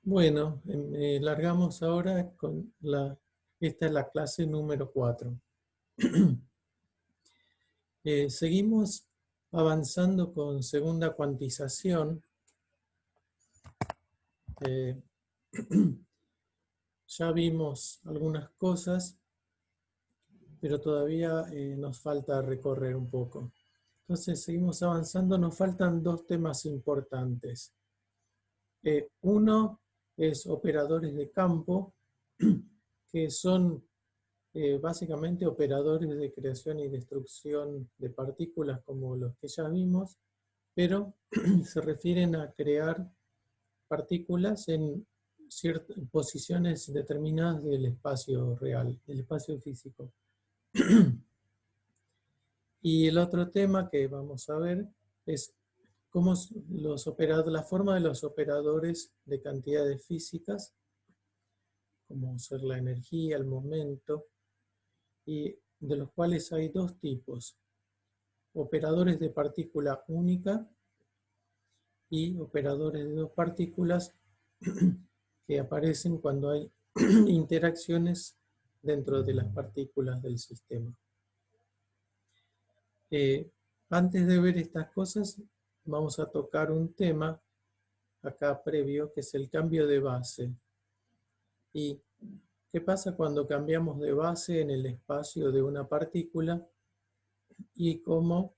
Bueno, largamos ahora con esta es la clase número 4. Seguimos avanzando con segunda cuantización. Eh, ya vimos algunas cosas, pero todavía nos falta recorrer un poco. Entonces seguimos avanzando, nos faltan dos temas importantes. Uno es operadores de campo, que son básicamente operadores de creación y destrucción de partículas como los que ya vimos, pero se refieren a crear partículas en ciertas posiciones determinadas del espacio real, del espacio físico. Y el otro tema que vamos a ver es cómo la forma de los operadores de cantidades físicas, como ser la energía, el momento, y de los cuales hay dos tipos: operadores de partícula única y operadores de dos partículas que aparecen cuando hay interacciones dentro de las partículas del sistema. Antes de ver estas cosas, vamos a tocar un tema acá previo, que es el cambio de base. ¿Y qué pasa cuando cambiamos de base en el espacio de una partícula? Y cómo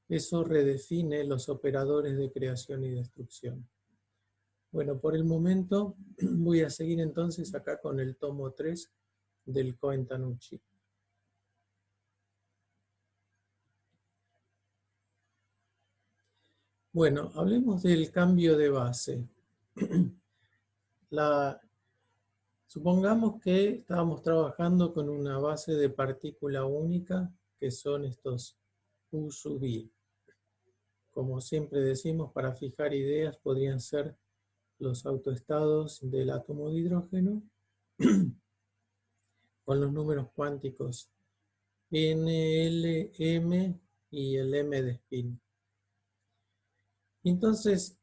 eso redefine los operadores de creación y destrucción. Bueno, por el momento voy a seguir entonces acá con el tomo 3 del Cohen-Tanucci. Bueno, hablemos del cambio de base. Supongamos que estábamos trabajando con una base de partícula única, que son estos U sub i. Como siempre decimos, para fijar ideas podrían ser los autoestados del átomo de hidrógeno con los números cuánticos N, L, M y el M de spin. Entonces,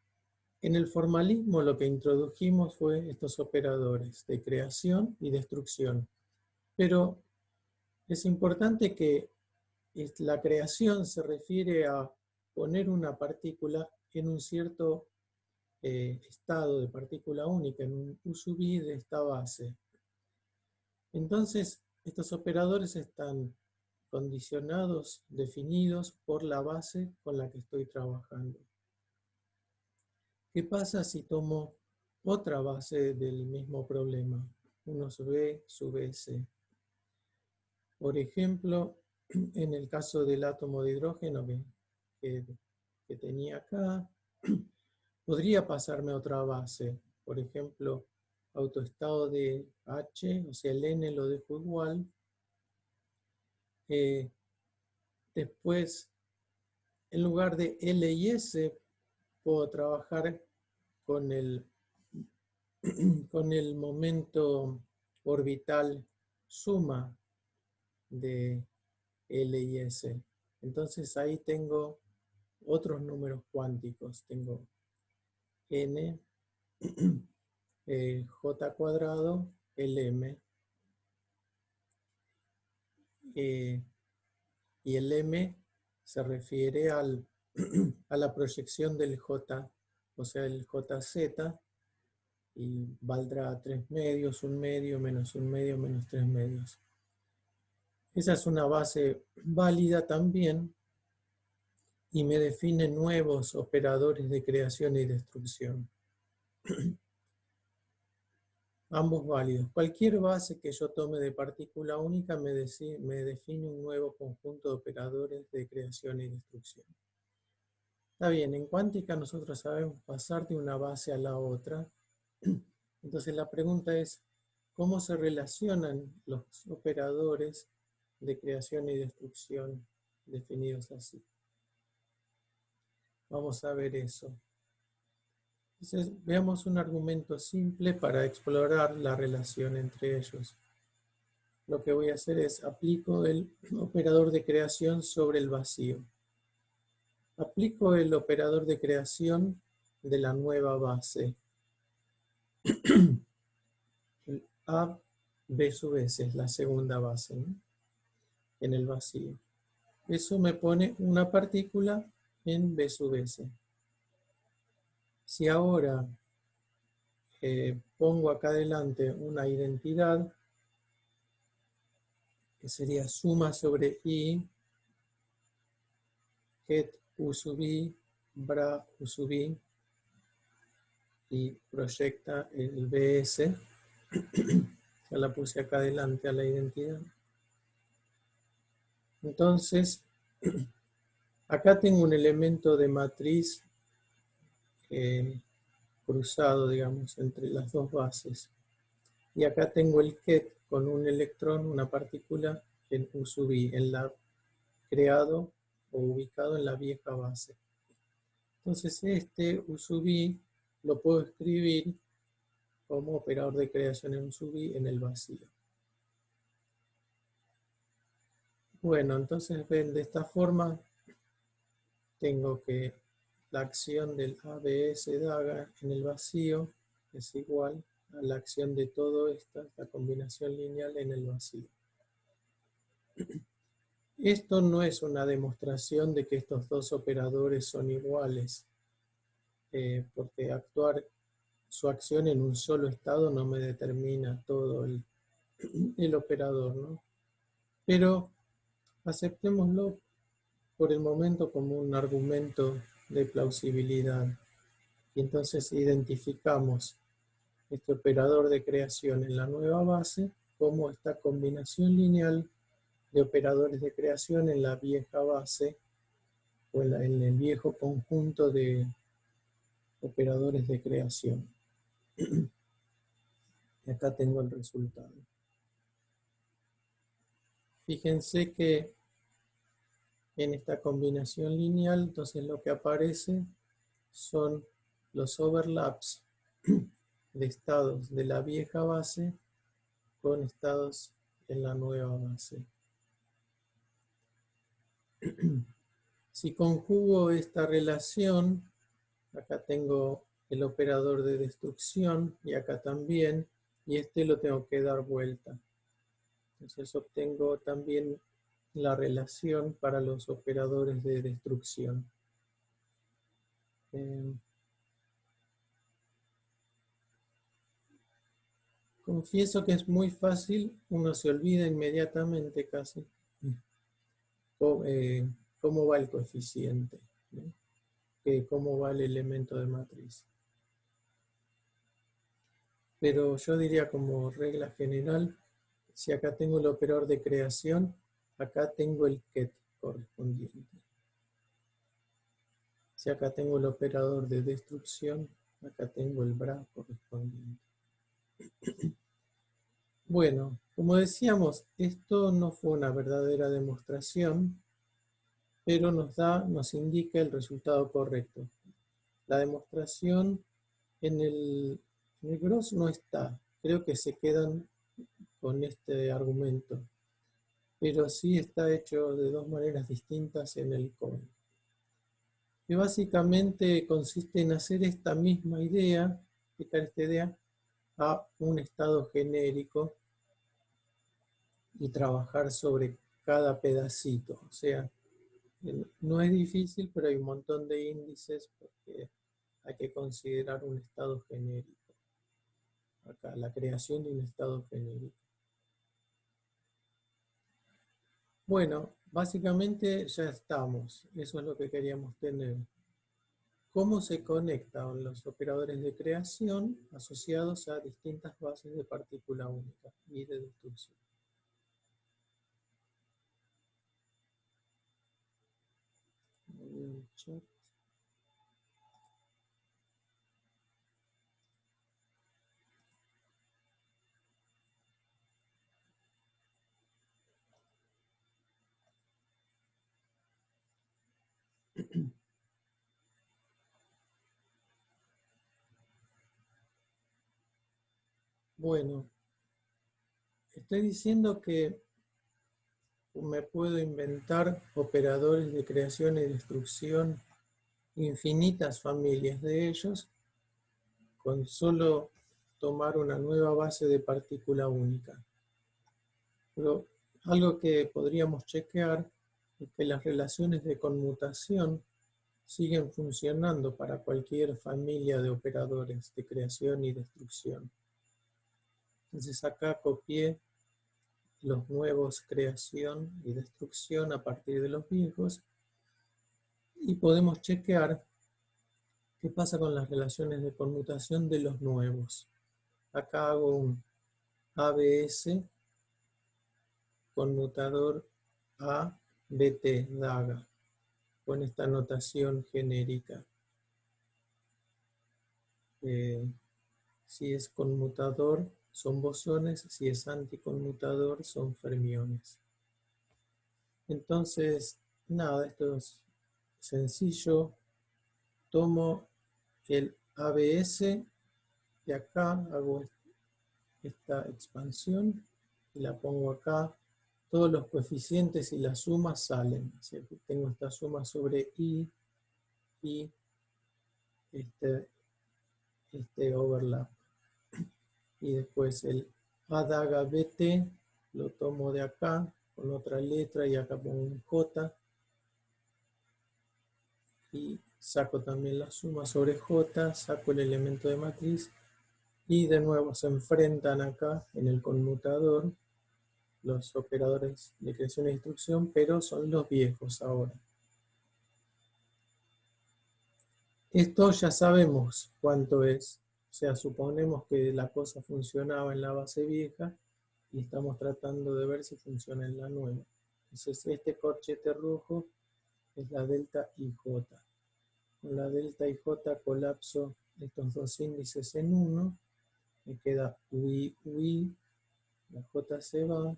en el formalismo lo que introdujimos fue estos operadores de creación y destrucción. Pero es importante que la creación se refiere a poner una partícula en un cierto estado de partícula única, en un U sub i de esta base. Entonces, estos operadores están condicionados, definidos por la base con la que estoy trabajando. ¿Qué pasa si tomo otra base del mismo problema? 1 sub e sub s. Por ejemplo, en el caso del átomo de hidrógeno que tenía acá, podría pasarme otra base. Por ejemplo, autoestado de H, o sea, el N lo dejo igual. Después, en lugar de L y S, puedo trabajar con el momento orbital suma de L y S. Entonces ahí tengo otros números cuánticos. Tengo N, J cuadrado, LM. Y el M se refiere a la proyección del J, o sea, el JZ, y valdrá 3 medios, 1 medio, menos 1 medio, menos 3 medios. Esa es una base válida también y me define nuevos operadores de creación y destrucción. Ambos válidos. Cualquier base que yo tome de partícula única me define un nuevo conjunto de operadores de creación y destrucción. Está bien, en cuántica nosotros sabemos pasar de una base a la otra. Entonces la pregunta es, ¿cómo se relacionan los operadores de creación y destrucción definidos así? Vamos a ver eso. Entonces, veamos un argumento simple para explorar la relación entre ellos. Lo que voy a hacer es aplico el operador de creación sobre el vacío. Aplico el operador de creación de la nueva base. El A, B sub S es la segunda base, ¿no? En el vacío. Eso me pone una partícula en B sub S. Si ahora pongo acá adelante una identidad, que sería suma sobre I, get U sub I, bra U sub I, y proyecta el BS, ya la puse acá adelante a la identidad. Entonces, acá tengo un elemento de matriz cruzado, digamos, entre las dos bases. Y acá tengo el ket con un electrón, una partícula en U sub I, creado o ubicado en la vieja base. Entonces este U sub I lo puedo escribir como operador de creación en U sub I en el vacío. Bueno, entonces ven, de esta forma tengo que la acción del ABS DAGA en el vacío es igual a la acción de todo esta, la combinación lineal en el vacío. Esto no es una demostración de que estos dos operadores son iguales, porque su acción en un solo estado no me determina todo el operador, ¿no? Pero aceptémoslo por el momento como un argumento de plausibilidad. Y entonces identificamos este operador de creación en la nueva base como esta combinación lineal de operadores de creación en la vieja base o en el viejo conjunto de operadores de creación. Y acá tengo el resultado. Fíjense que en esta combinación lineal, entonces lo que aparece son los overlaps de estados de la vieja base con estados en la nueva base. Si conjugo esta relación, acá tengo el operador de destrucción y acá también, y este lo tengo que dar vuelta. Entonces obtengo también la relación para los operadores de destrucción. Confieso que es muy fácil, uno se olvida inmediatamente casi cómo va el coeficiente, ¿no? Cómo va el elemento de matriz. Pero yo diría como regla general, si acá tengo el operador de creación, acá tengo el ket correspondiente. Si acá tengo el operador de destrucción, acá tengo el bra correspondiente. Bueno, como decíamos, esto no fue una verdadera demostración, pero nos indica el resultado correcto. La demostración en el gross no está. Creo que se quedan con este argumento. Pero sí está hecho de dos maneras distintas en el COIN. Que básicamente consiste en hacer esta misma idea, aplicar esta idea a un estado genérico y trabajar sobre cada pedacito. O sea, no es difícil, pero hay un montón de índices porque hay que considerar un estado genérico. Acá, la creación de un estado genérico. Bueno, básicamente ya estamos. Eso es lo que queríamos tener. ¿Cómo se conectan los operadores de creación asociados a distintas bases de partícula única y de destrucción? Bueno, estoy diciendo que me puedo inventar operadores de creación y destrucción infinitas familias de ellos con solo tomar una nueva base de partícula única. Pero algo que podríamos chequear es que las relaciones de conmutación siguen funcionando para cualquier familia de operadores de creación y destrucción. Entonces acá copié los nuevos creación y destrucción a partir de los viejos y podemos chequear qué pasa con las relaciones de conmutación de los nuevos. Acá hago un ABS conmutador a BT, DAGA, con esta notación genérica. Si es conmutador, son bosones; si es anticonmutador, son fermiones. Entonces, nada, esto es sencillo. Tomo el ABS de acá, hago esta expansión y la pongo acá. Todos los coeficientes y las sumas salen. O sea, que tengo esta suma sobre I y este overlap. Y después el ADAGA BT lo tomo de acá con otra letra y acá pongo un J. Y saco también la suma sobre J, saco el elemento de matriz y de nuevo se enfrentan acá en el conmutador los operadores de creación y destrucción, pero son los viejos ahora. Esto ya sabemos cuánto es, o sea, suponemos que la cosa funcionaba en la base vieja y estamos tratando de ver si funciona en la nueva. Entonces este corchete rojo es la delta IJ. Con la delta IJ colapso estos dos índices en uno, me queda UI, UI, la J se va,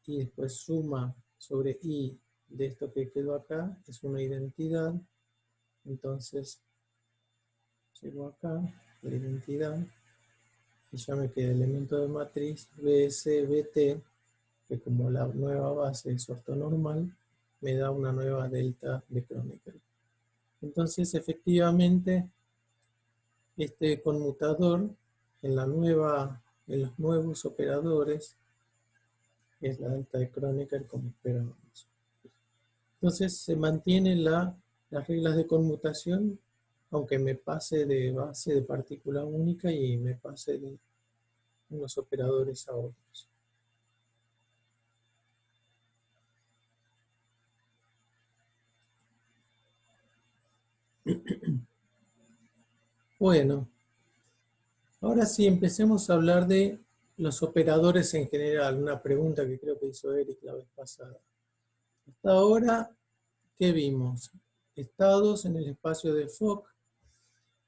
y después suma sobre I de esto que quedó acá, es una identidad. Entonces llego acá, la identidad, y ya me queda el elemento de matriz BSBT, que como la nueva base es ortonormal, me da una nueva delta de Kronecker. Entonces efectivamente este conmutador en los nuevos operadores es la delta de Kronecker como esperábamos. Entonces se mantienen las reglas de conmutación, aunque me pase de base de partícula única y me pase de unos operadores a otros. Bueno, ahora sí empecemos a hablar de los operadores en general, una pregunta que creo que hizo Eric la vez pasada. Hasta ahora, ¿qué vimos? Estados en el espacio de Fock,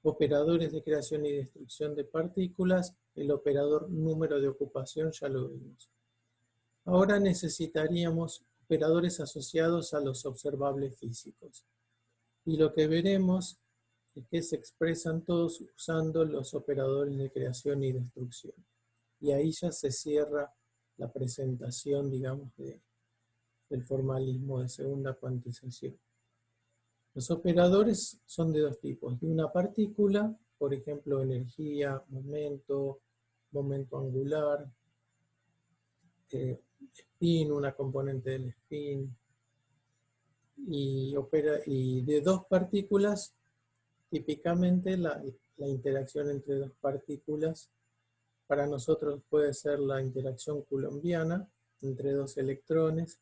operadores de creación y destrucción de partículas, el operador número de ocupación ya lo vimos. Ahora necesitaríamos operadores asociados a los observables físicos. Y lo que veremos es que se expresan todos usando los operadores de creación y destrucción. Y ahí ya se cierra la presentación, digamos, del formalismo de segunda cuantización. Los operadores son de dos tipos. De una partícula, por ejemplo, energía, momento angular, spin, una componente del spin, y de dos partículas, típicamente la interacción entre dos partículas para nosotros puede ser la interacción coulombiana entre dos electrones,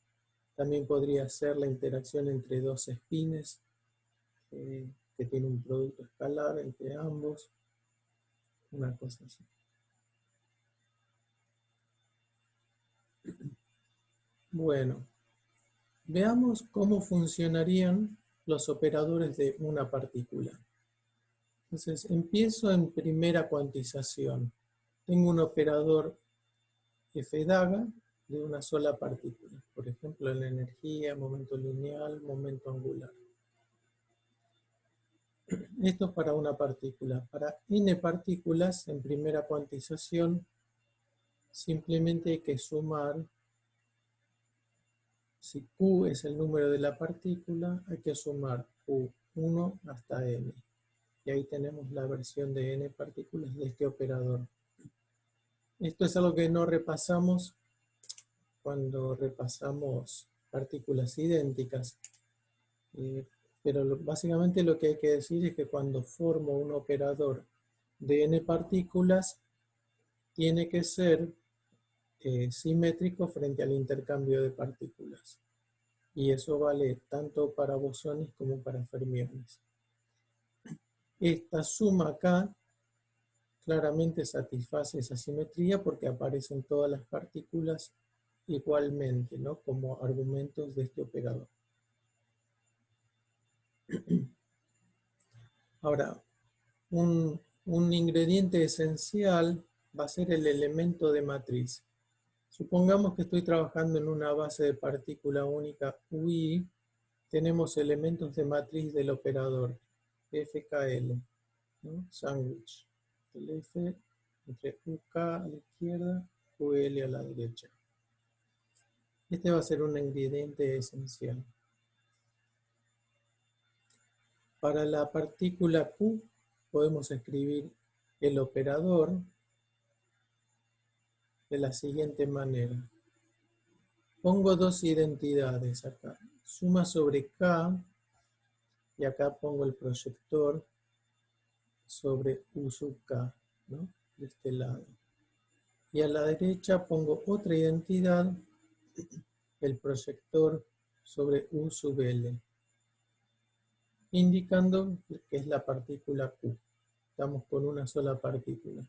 también podría ser la interacción entre dos spines que tiene un producto escalar entre ambos, una cosa así. Bueno, veamos cómo funcionarían los operadores de una partícula. Entonces, empiezo en primera cuantización. Tengo un operador F-DAGA de una sola partícula. Por ejemplo, en la energía, momento lineal, momento angular. Esto es para una partícula. Para n partículas, en primera cuantización, simplemente hay que sumar. Si Q es el número de la partícula, hay que sumar Q 1 hasta n. Y ahí tenemos la versión de n partículas de este operador. Esto es algo que no repasamos cuando repasamos partículas idénticas. Pero básicamente lo que hay que decir es que cuando formo un operador de n partículas, tiene que ser simétrico frente al intercambio de partículas. Y eso vale tanto para bosones como para fermiones. Esta suma acá claramente satisface esa simetría porque aparecen todas las partículas igualmente, ¿no? Como argumentos de este operador. Ahora, un ingrediente esencial va a ser el elemento de matriz. Supongamos que estoy trabajando en una base de partícula única UI, tenemos elementos de matriz del operador FKL, ¿no? Sándwich. El F entre UK a la izquierda, UL a la derecha. Este va a ser un ingrediente esencial. Para la partícula Q podemos escribir el operador de la siguiente manera. Pongo dos identidades acá. Suma sobre K, y acá pongo el proyector sobre U sub K, ¿no? De este lado. Y a la derecha pongo otra identidad, el proyector sobre U sub L, indicando que es la partícula Q. Estamos con una sola partícula.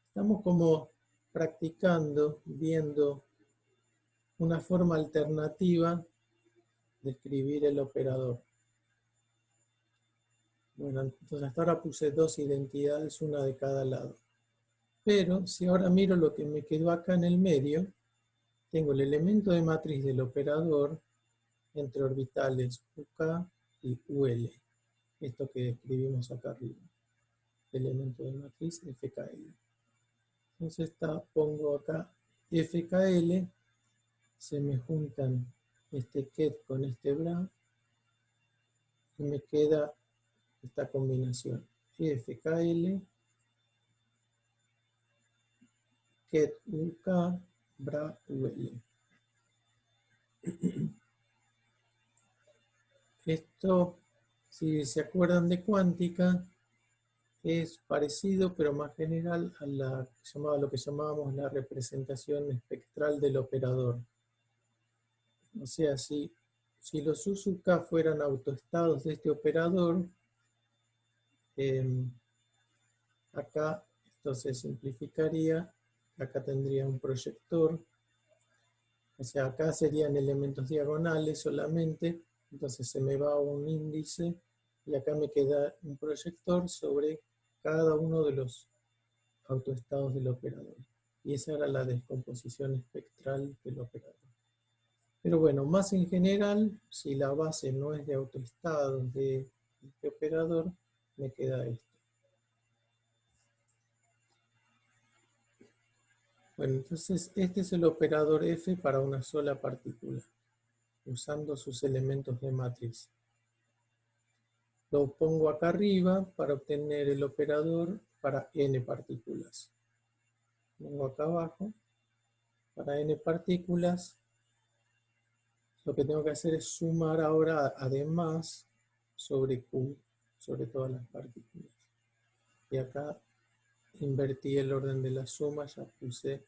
Estamos como practicando, viendo una forma alternativa de escribir el operador. Bueno, entonces hasta ahora puse dos identidades, una de cada lado. Pero si ahora miro lo que me quedó acá en el medio, tengo el elemento de matriz del operador entre orbitales UK y UL. Esto que escribimos acá arriba. Elemento de matriz FKL. Entonces pongo acá FKL, se me juntan este ket con este bra, y me queda esta combinación. FKL, ket UK, bra UL. Esto, si se acuerdan de cuántica, es parecido pero más general a lo que llamábamos la representación espectral del operador. O sea, si los U sub K fueran autoestados de este operador, acá esto se simplificaría, acá tendría un proyector, o sea, acá serían elementos diagonales solamente, entonces se me va un índice y acá me queda un proyector sobre cada uno de los autoestados del operador. Y esa era la descomposición espectral del operador. Pero bueno, más en general, si la base no es de autoestados de este operador, me queda esto. Bueno, entonces este es el operador F para una sola partícula, usando sus elementos de matriz. Lo pongo acá arriba para obtener el operador para n partículas. Pongo acá abajo, para n partículas, lo que tengo que hacer es sumar ahora además sobre Q, sobre todas las partículas. Y acá invertí el orden de la suma, ya puse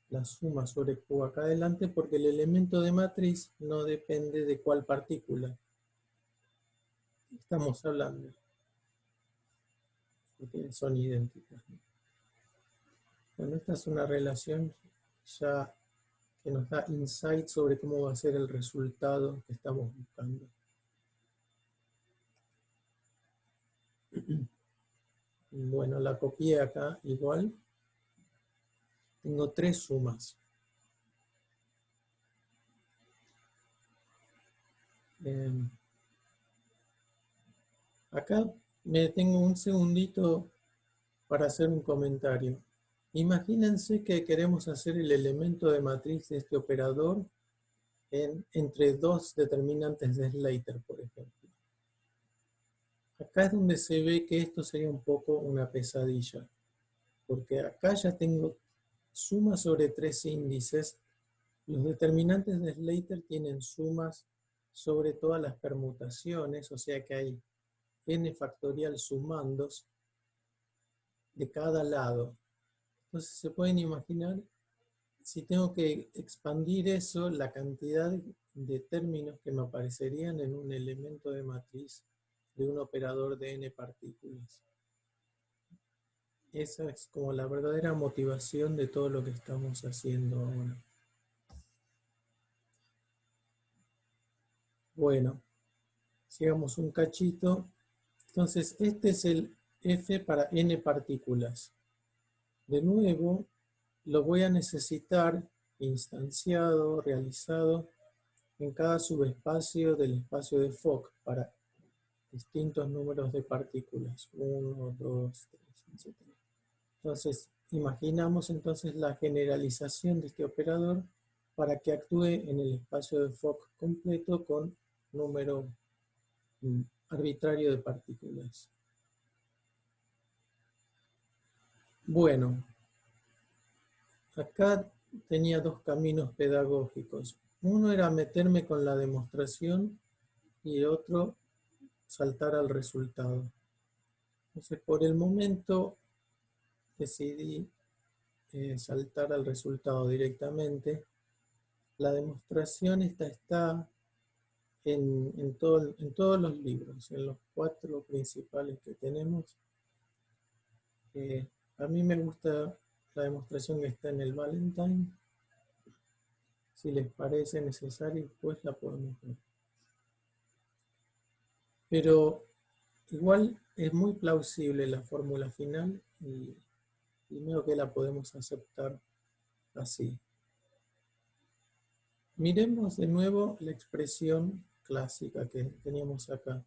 la suma sobre Q acá adelante porque el elemento de matriz no depende de cuál partícula estamos hablando, porque son idénticas. Bueno, esta es una relación ya que nos da insight sobre cómo va a ser el resultado que estamos buscando. Bueno, la copié acá igual. Tengo tres sumas. Acá me detengo un segundito para hacer un comentario. Imagínense que queremos hacer el elemento de matriz de este operador entre dos determinantes de Slater, por ejemplo. Acá es donde se ve que esto sería un poco una pesadilla, porque acá ya tengo suma sobre tres índices. Los determinantes de Slater tienen sumas sobre todas las permutaciones, o sea que hay n factorial sumandos de cada lado. Entonces se pueden imaginar, si tengo que expandir eso, la cantidad de términos que me aparecerían en un elemento de matriz de un operador de n partículas. Esa es como la verdadera motivación de todo lo que estamos haciendo ahora. Bueno, sigamos un cachito. Entonces, este es el f para n partículas. De nuevo, lo voy a necesitar instanciado, realizado en cada subespacio del espacio de Fock para distintos números de partículas. 1, 2, 3, etc. Entonces, imaginamos entonces la generalización de este operador para que actúe en el espacio de Fock completo con número arbitrario de partículas. Bueno, acá tenía dos caminos pedagógicos. Uno era meterme con la demostración y otro saltar al resultado. Entonces, por el momento decidí saltar al resultado directamente. La demostración está en todos los libros, en los 4 principales que tenemos. A mí me gusta la demostración que está en el Valentine. Si les parece necesario, pues la podemos ver. Pero igual es muy plausible la fórmula final y creo que la podemos aceptar así. Miremos de nuevo la expresión clásica que teníamos acá.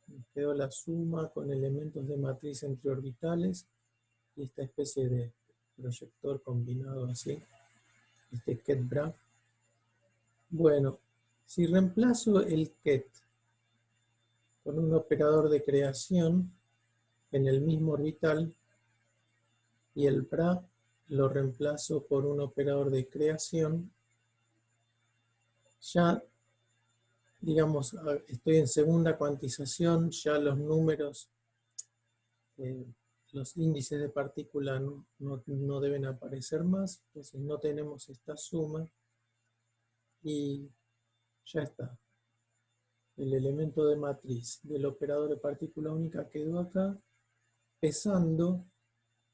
Nos quedó la suma con elementos de matriz entre orbitales y esta especie de proyector combinado así, este ket-bragg. Bueno, si reemplazo el ket con un operador de creación en el mismo orbital y el bragg lo reemplazo por un operador de creación, ya, digamos, estoy en segunda cuantización, ya los números, los índices de partícula no deben aparecer más, entonces no tenemos esta suma y ya está. El elemento de matriz del operador de partícula única quedó acá, pesando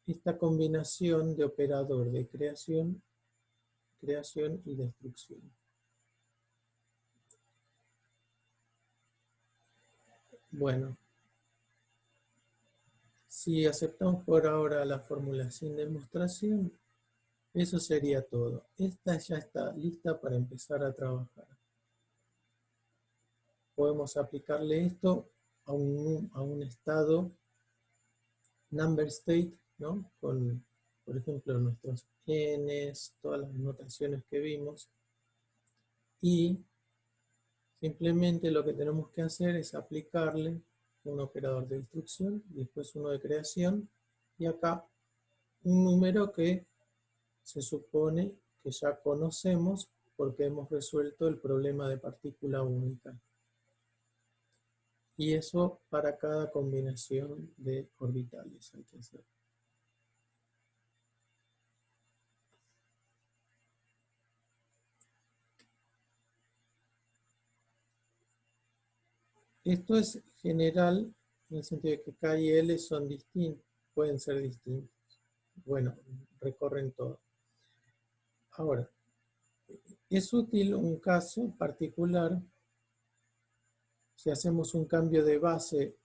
esta combinación de operador de creación y destrucción. Bueno, si aceptamos por ahora la fórmula sin demostración, eso sería todo. Esta ya está lista para empezar a trabajar. Podemos aplicarle esto a un estado number state, ¿no? Con, por ejemplo, nuestros n's, todas las notaciones que vimos. Y simplemente lo que tenemos que hacer es aplicarle un operador de destrucción y después uno de creación. Y acá un número que se supone que ya conocemos porque hemos resuelto el problema de partícula única. Y eso para cada combinación de orbitales hay que hacer. Esto es general en el sentido de que K y L son distintos, pueden ser distintos. Bueno, recorren todo. Ahora, es útil un caso particular si hacemos un cambio de base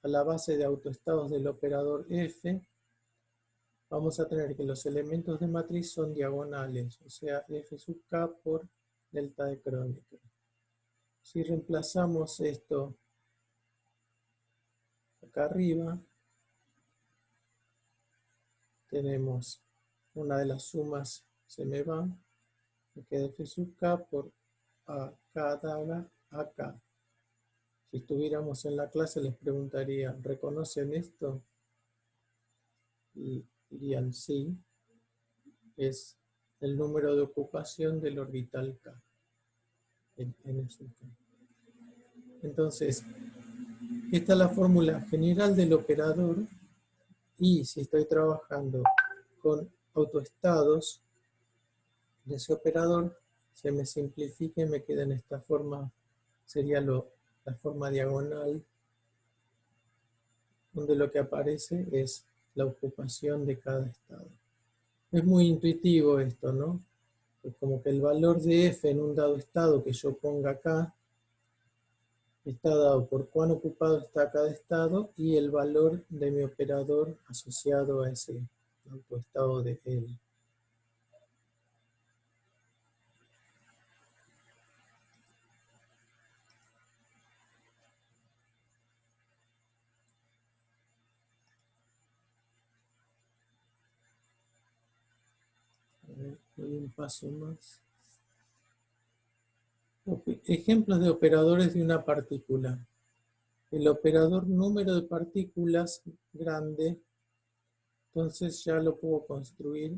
a la base de autoestados del operador F. Vamos a tener que los elementos de matriz son diagonales, o sea, F sub K por delta de Kronecker. Si reemplazamos esto acá arriba, tenemos una de las sumas, se me va, me queda F sub K por A, K daga, AK. Si estuviéramos en la clase les preguntaría, ¿reconocen esto? Y dirían sí, es el número de ocupación del orbital K. En ese K. Entonces, esta es la fórmula general del operador y si estoy trabajando con autoestados de ese operador, se me simplifica y me queda en esta forma, sería la forma diagonal, donde lo que aparece es la ocupación de cada estado. Es muy intuitivo esto, ¿no? Es como que el valor de f en un dado estado que yo ponga acá está dado por cuán ocupado está cada estado y el valor de mi operador asociado a ese autoestado de L. Doy un paso más. Ejemplos de operadores de una partícula. El operador número de partículas grande, entonces ya lo puedo construir.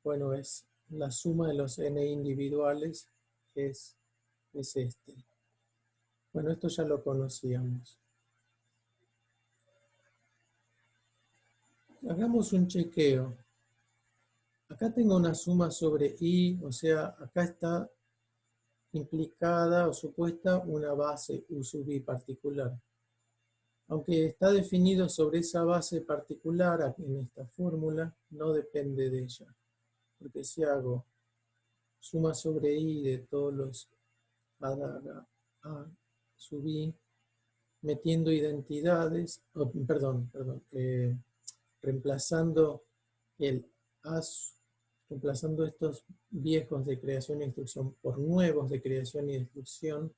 Bueno, es la suma de los n individuales, es este. Bueno, esto ya lo conocíamos. Hagamos un chequeo. Acá tengo una suma sobre i, o sea, acá está implicada o supuesta una base u sub i particular. Aunque está definido sobre esa base particular en esta fórmula, no depende de ella. Porque si hago suma sobre i de todos los a sub i, metiendo identidades, reemplazando reemplazando estos viejos de creación e instrucción por nuevos de creación y destrucción,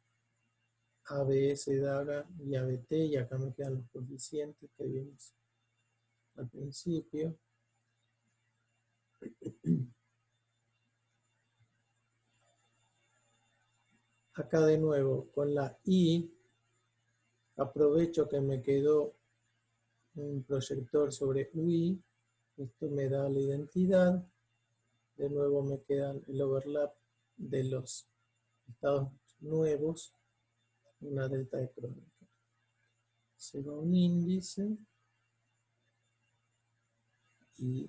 ABS, DAGA y ABT, y acá me quedan los coeficientes que vimos al principio. Acá de nuevo, con la I, aprovecho que me quedó un proyector sobre UI, esto me da la identidad, de nuevo me queda el overlap de los estados nuevos, una delta de crónica. Se va un índice y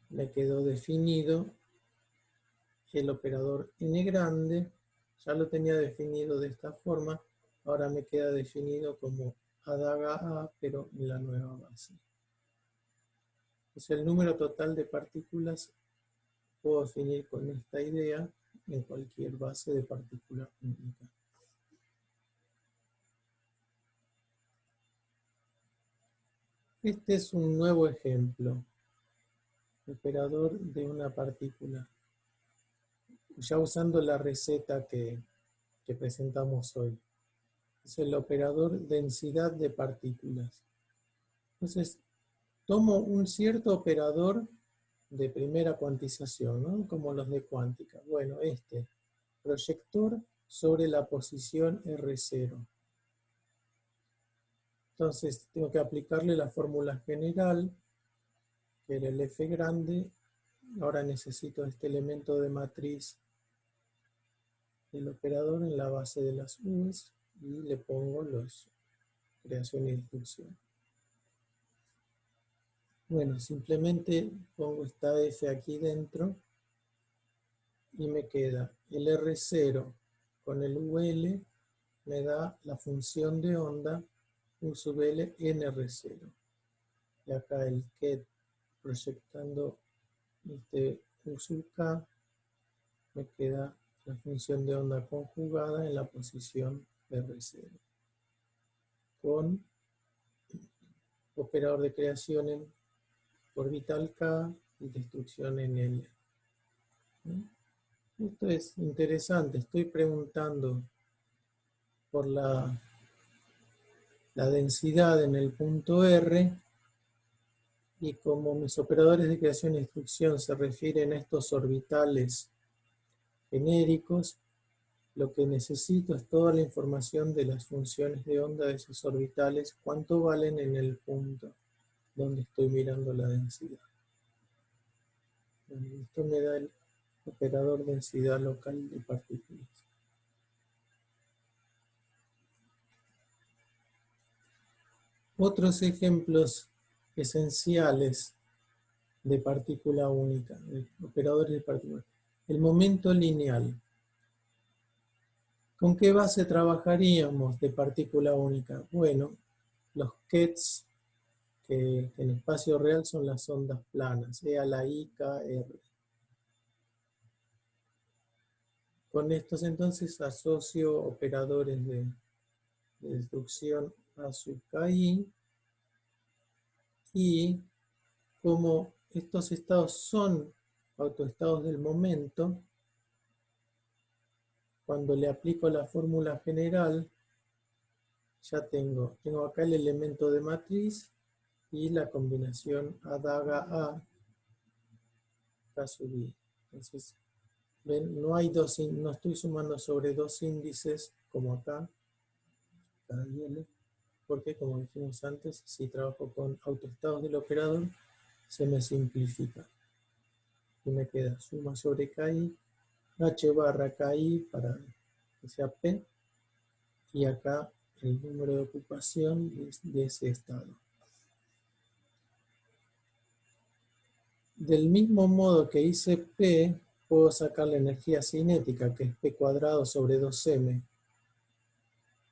me quedó definido el operador n grande, ya lo tenía definido de esta forma, ahora me queda definido como adaga A, pero en la nueva base. Pues el número total de partículas puedo definir con esta idea en cualquier base de partícula única. Este es un nuevo ejemplo, operador de una partícula, ya usando la receta que presentamos hoy. Es el operador densidad de partículas. Entonces, tomo un cierto operador de primera cuantización, ¿no? Como los de cuántica. Bueno, proyector sobre la posición R0. Entonces, tengo que aplicarle la fórmula general, que era el F grande. Ahora necesito este elemento de matriz del operador en la base de las U's y le pongo los creación y destrucción. Bueno, simplemente pongo esta F aquí dentro y me queda el R0 con el UL, me da la función de onda U sub L en R0. Y acá el ket proyectando U sub K, me queda la función de onda conjugada en la posición R0. Con operador de creación en orbital K y destrucción en L. Esto es interesante, estoy preguntando por la densidad en el punto R y como mis operadores de creación y destrucción se refieren a estos orbitales genéricos, lo que necesito es toda la información de las funciones de onda de esos orbitales, cuánto valen en el punto donde estoy mirando la densidad. Esto me da el operador densidad local de partículas. Otros ejemplos esenciales de partícula única, de operadores de partícula. El momento lineal. ¿Con qué base trabajaríamos de partícula única? Bueno, los QETs, que en espacio real son las ondas planas, E a la I, K, R. Con estos entonces asocio operadores de destrucción A sub KI, y como estos estados son autoestados del momento, cuando le aplico la fórmula general, ya tengo acá el elemento de matriz y la combinación A daga A, K sub I. Entonces, ven, no estoy sumando sobre dos índices como acá, K y L, porque como dijimos antes, si trabajo con autoestados del operador, se me simplifica. Y me queda suma sobre KI, H barra KI para que sea P, y acá el número de ocupación de ese estado. Del mismo modo que hice P, puedo sacar la energía cinética, que es P cuadrado sobre 2M.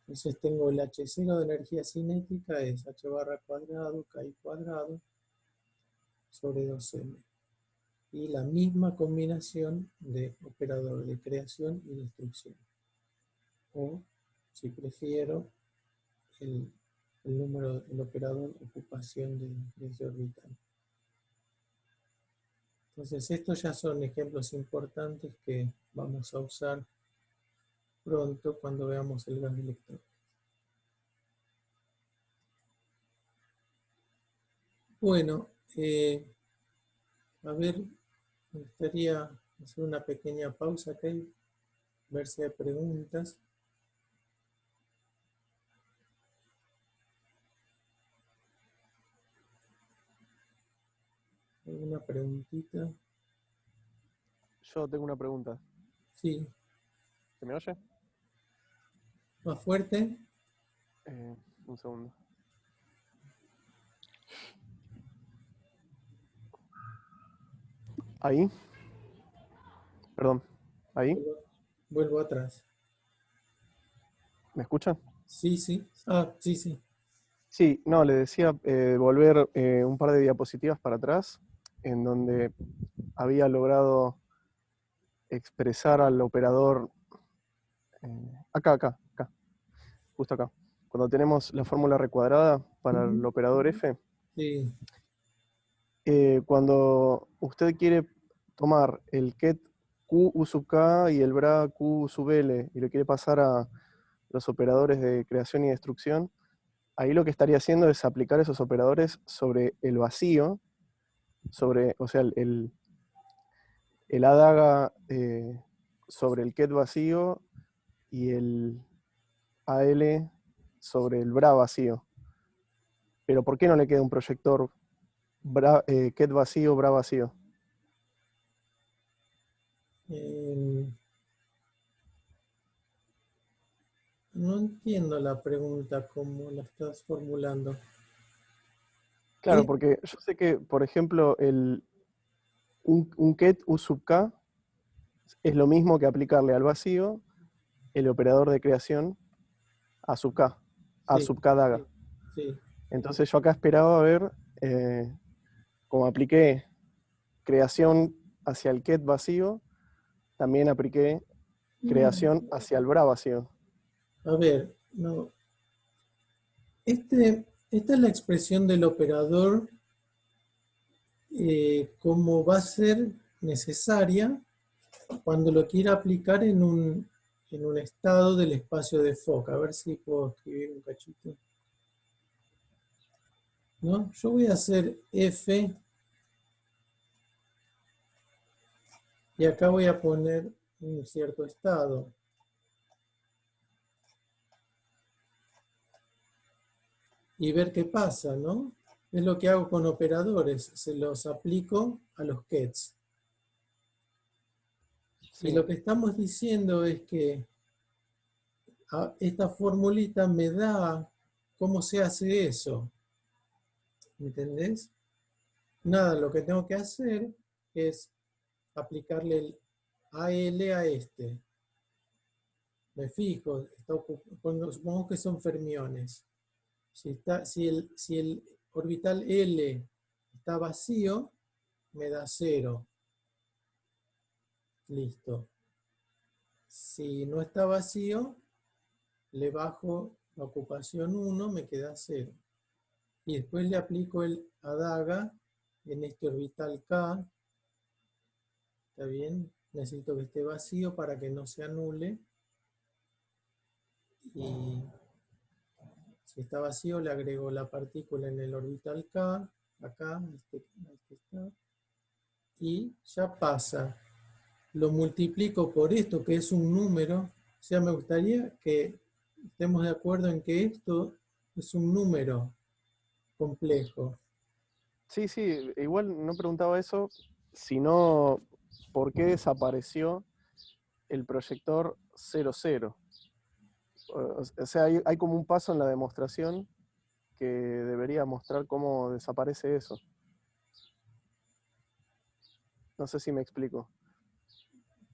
Entonces tengo el H0 de energía cinética, es H barra cuadrado, KI cuadrado, sobre 2M. Y la misma combinación de operador de creación y destrucción. O, si prefiero, el número, el operador ocupación de ese orbital. Entonces estos ya son ejemplos importantes que vamos a usar pronto cuando veamos el gas de electrones. Bueno, a ver, me gustaría hacer una pequeña pausa acá y ver si hay preguntas. ¿Alguna preguntita? Yo tengo una pregunta. Sí. ¿Se me oye? ¿Más fuerte? Un segundo. Ahí. Perdón. Ahí. Vuelvo atrás. ¿Me escuchan? Sí, sí. Ah, sí, sí. Sí, no, le decía volver un par de diapositivas para atrás, en donde había logrado expresar al operador, acá, justo acá. Cuando tenemos la fórmula recuadrada para el operador F, Sí. cuando usted quiere tomar el ket Q U sub K y el bra Q sub L y lo quiere pasar a los operadores de creación y destrucción, ahí lo que estaría haciendo es aplicar esos operadores sobre el vacío, o sea, el A daga sobre el ket vacío y el AL sobre el bra vacío. Pero ¿por qué no le queda un proyector ket vacío, bra vacío? No entiendo la pregunta como la estás formulando. Claro, porque yo sé que, por ejemplo, un ket U sub K es lo mismo que aplicarle al vacío el operador de creación A sub K, A Sí, sub K daga. sí. Entonces yo acá esperaba ver, como apliqué creación hacia el ket vacío, también apliqué creación hacia el bra vacío. A ver, no. Esta es la expresión del operador como va a ser necesaria cuando lo quiera aplicar en un estado del espacio de Fock. A ver si puedo escribir un cachito. ¿No? Yo voy a hacer F y acá voy a poner un cierto estado. y ver qué pasa, ¿no? Es lo que hago con operadores, se los aplico a los kets. Y Sí, lo que estamos diciendo es que esta formulita me da cómo se hace eso. ¿Me entendés? Nada, lo que tengo que hacer es aplicarle el AL a este. Me fijo, supongamos que son fermiones. Si el orbital L está vacío, me da 0. Listo. Si no está vacío, le bajo la ocupación 1, me queda 0. Y después le aplico el adaga en este orbital K. ¿Está bien? Necesito que esté vacío para que no se anule. Y si está vacío, le agrego la partícula en el orbital K, acá, este está, y ya pasa. Lo multiplico por esto, que es un número. O sea, me gustaría que estemos de acuerdo en que esto es un número complejo. sí, sí, igual no preguntaba eso, sino por qué desapareció el proyector 00. O sea, hay como un paso en la demostración que debería mostrar cómo desaparece eso. No sé si me explico.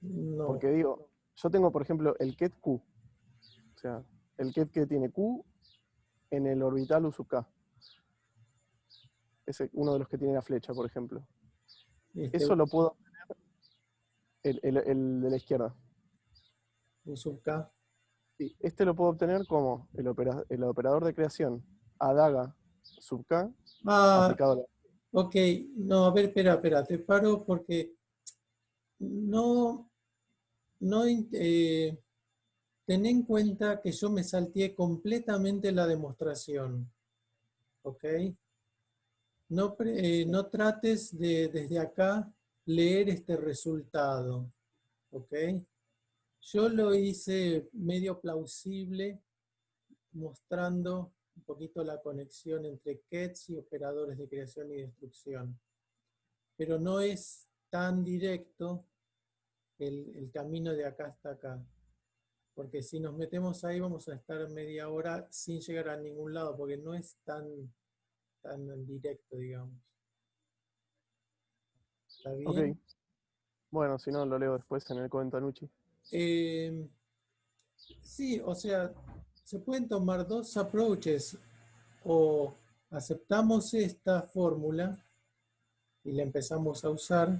No. Porque digo, yo tengo, por ejemplo, el ket Q. O sea, el ket que tiene Q en el orbital U sub K. Es uno de los que tiene la flecha, por ejemplo. Este Eso lo puedo, el de la izquierda. U sub K. Sí, este lo puedo obtener como el operador de creación adaga sub K Ah, aplicado a la... ok. No, a ver, espera, te paro porque no, no, ten en cuenta que yo me salteé completamente la demostración, ¿ok? No trates de desde acá leer este resultado, ¿ok? Yo lo hice medio plausible mostrando un poquito la conexión entre kets y operadores de creación y destrucción, pero no es tan directo el camino de acá hasta acá. Porque si nos metemos ahí vamos a estar media hora sin llegar a ningún lado, porque no es tan directo, digamos. ¿Está Ok, bien? bueno, si no lo leo después en el Coventanucci. Eh, sí, o sea, se pueden tomar dos approaches. O aceptamos esta fórmula y la empezamos a usar,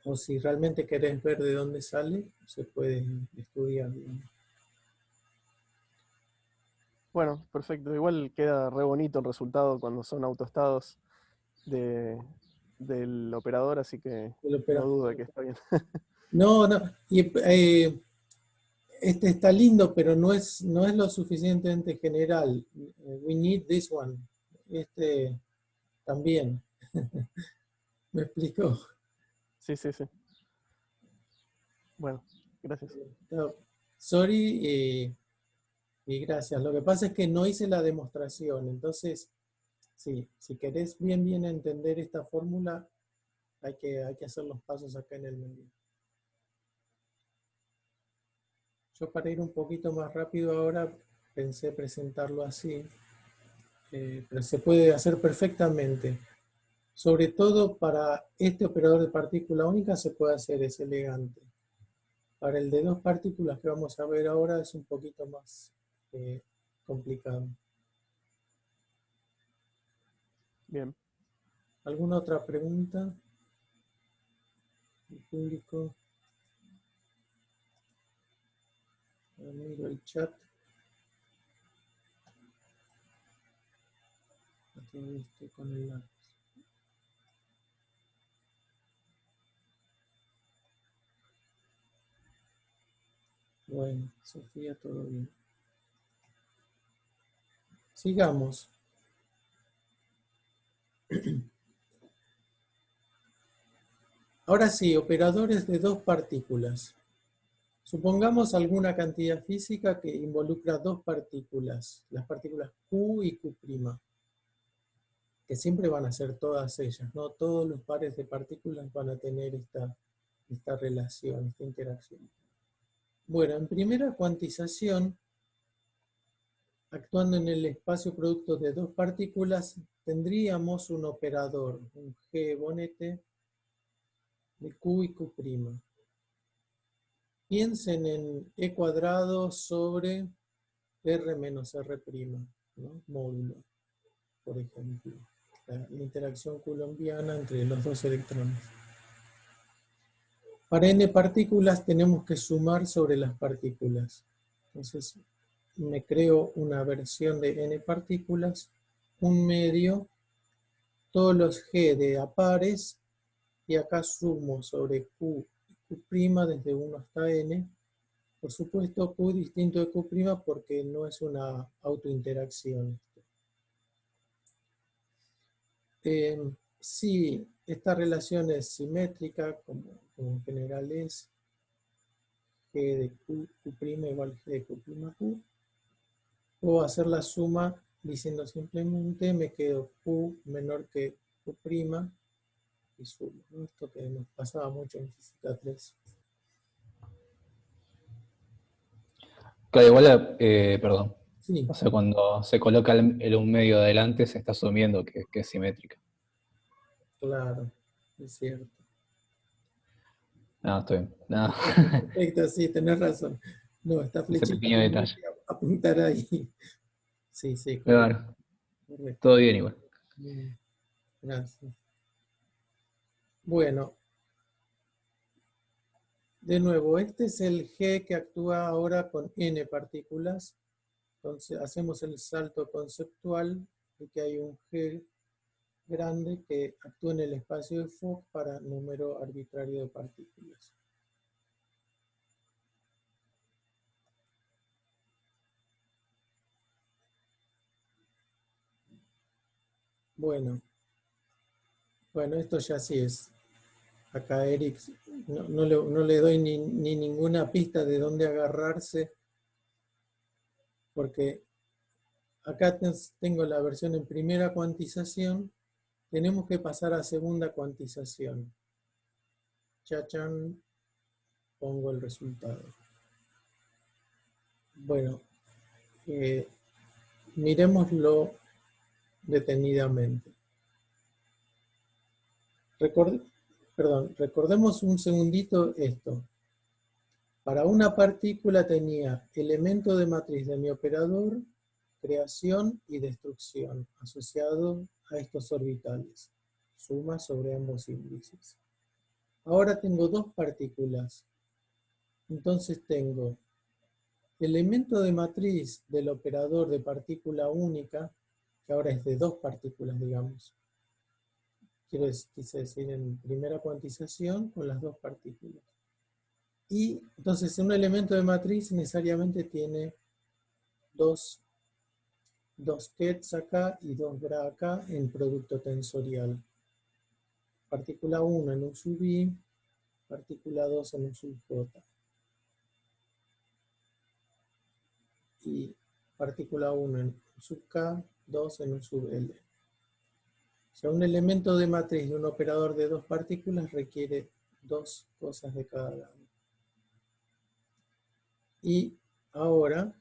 o si realmente querés ver de dónde sale, se puede estudiar, digamos. Bueno, perfecto. Igual queda re bonito el resultado cuando son autoestados de, del operador, así que no dudo de que está bien. No, no. Y, este está lindo, pero no es lo suficientemente general. We need this one. Este también. ¿Me explico? Sí, sí, sí. Bueno, gracias. No, sorry y gracias. Lo que pasa es que no hice la demostración. Entonces, sí, si querés bien entender esta fórmula, hay que hacer los pasos acá en el medio. Yo para ir un poquito más rápido ahora pensé presentarlo así, pero se puede hacer perfectamente. Sobre todo para este operador de partícula única se puede hacer, es elegante. Para el de dos partículas que vamos a ver ahora es un poquito más complicado. Bien. ¿Alguna otra pregunta del público? Miro el chat. Aquí estoy con el lápiz. Bueno, Sofía, todo bien. Sigamos. Ahora sí, operadores de dos partículas. Supongamos alguna cantidad física que involucra dos partículas, las partículas Q y Q', que siempre van a ser todas ellas, ¿no? Todos los pares de partículas van a tener esta relación, esta interacción. Bueno, en primera cuantización, actuando en el espacio producto de dos partículas, tendríamos un operador, un G bonete, de Q y Q'. Piensen en E cuadrado sobre R menos R', ¿no? Módulo, por ejemplo. La interacción coulombiana entre los dos electrones. Para n partículas tenemos que sumar sobre las partículas. Entonces me creo una versión de n partículas, un medio, todos los G de a pares, y acá sumo sobre Q y Q' desde 1 hasta n. Por supuesto, Q distinto de Q' porque no es una autointeracción. Si esta relación es simétrica, como en general es, G de Q', Q' igual G de Q', puedo hacer la suma diciendo simplemente me quedo Q menor que Q' y sumo, ¿no? Esto que nos pasaba mucho en física 3. Claro, igual, perdón. Sí, O sea, cuando se coloca un medio adelante, se está asumiendo que es simétrica. claro, es cierto. No, estoy bien. No. Perfecto, sí, tenés razón. No, esta Ese flechita pequeño tenía detalle. que apuntar ahí. Sí, sí, correcto. Claro, Correcto. todo bien igual. Gracias. Bueno, de nuevo, este es el G que actúa ahora con n partículas. Entonces hacemos el salto conceptual de que hay un G grande que actúa en el espacio de Fock para número arbitrario de partículas. Bueno, esto ya sí es. Acá Eric, no le doy ni ninguna pista de dónde agarrarse, porque acá tengo la versión en primera cuantización, tenemos que pasar a segunda cuantización. Chachán, pongo el resultado. Bueno, miremoslo detenidamente. Recordemos un segundito esto. Para una partícula tenía elemento de matriz de mi operador, creación y destrucción, asociado a estos orbitales. Suma sobre ambos índices. Ahora tengo dos partículas. Entonces tengo elemento de matriz del operador de partícula única, que ahora es de dos partículas, digamos. Quise decir en primera cuantización con las dos partículas. Y entonces un elemento de matriz necesariamente tiene dos kets acá y dos bra acá en producto tensorial. Partícula 1 en un sub i, partícula 2 en un sub j. Y partícula 1 en un sub k, 2 en un sub l. O sea, un elemento de matriz de un operador de dos partículas requiere dos cosas de cada lado. Y ahora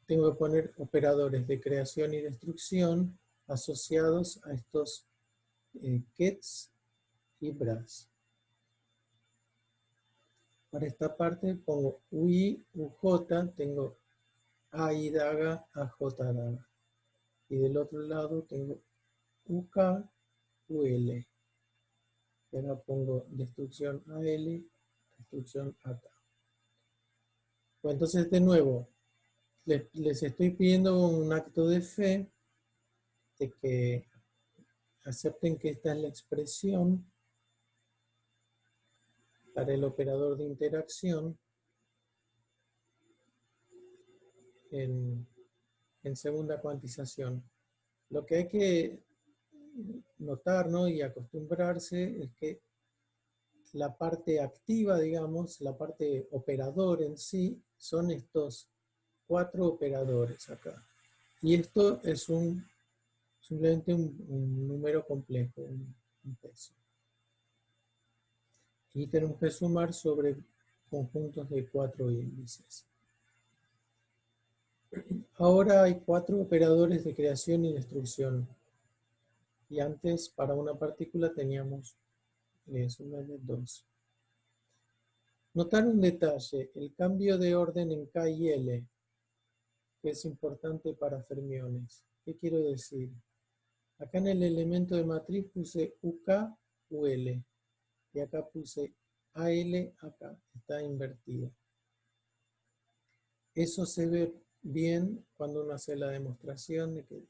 tengo que poner operadores de creación y destrucción asociados a estos kets y bras. Para esta parte pongo UI, UJ, tengo AI daga, AJ daga. Y del otro lado tengo UK, UL. Y ahora pongo destrucción AL, destrucción AK. Pues entonces de nuevo, les estoy pidiendo un acto de fe de que acepten que esta es la expresión para el operador de interacción en segunda cuantización. Lo que hay que notar, ¿no?, y acostumbrarse es que la parte activa, digamos, la parte operador en sí, son estos 4 operadores acá. Y esto es simplemente un número complejo, un peso. Y tenemos que sumar sobre conjuntos de 4 índices. Ahora hay 4 operadores de creación y destrucción. Y antes, para una partícula, teníamos solamente 2. Notar un detalle, el cambio de orden en K y L, que es importante para fermiones. ¿Qué quiero decir? Acá en el elemento de matriz puse UK, UL. Y acá puse AL, acá. Está invertido. Eso se ve bien cuando uno hace la demostración de que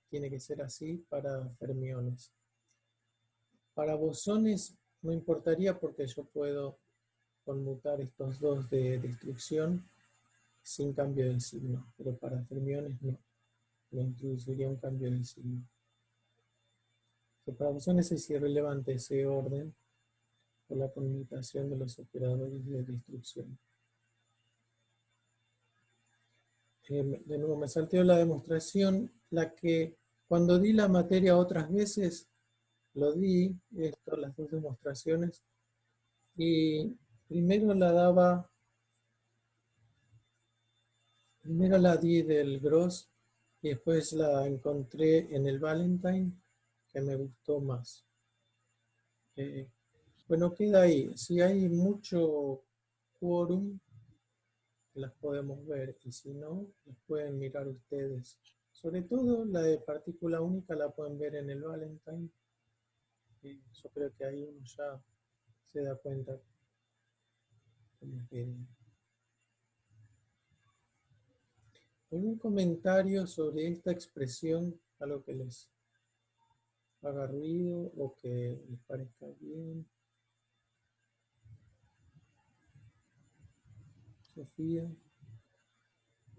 tiene que ser así para fermiones. Para bosones no importaría porque yo puedo conmutar estos dos de destrucción sin cambio de signo, pero para fermiones no introduciría un cambio de signo. Para bosones es irrelevante ese orden por la conmutación de los operadores de destrucción. De nuevo me salteo la demostración, la que cuando di la materia otras veces, lo di, las 2 demostraciones, y primero la di del Gross y después la encontré en el Valentine, que me gustó más. Bueno, queda ahí. Si hay mucho quórum, las podemos ver, y si no, las pueden mirar ustedes. Sobre todo la de partícula única la pueden ver en el Valentine. Yo creo que ahí uno ya se da cuenta. ¿Algún comentario sobre esta expresión? Algo que les haga ruido o que les parezca bien. Sofía.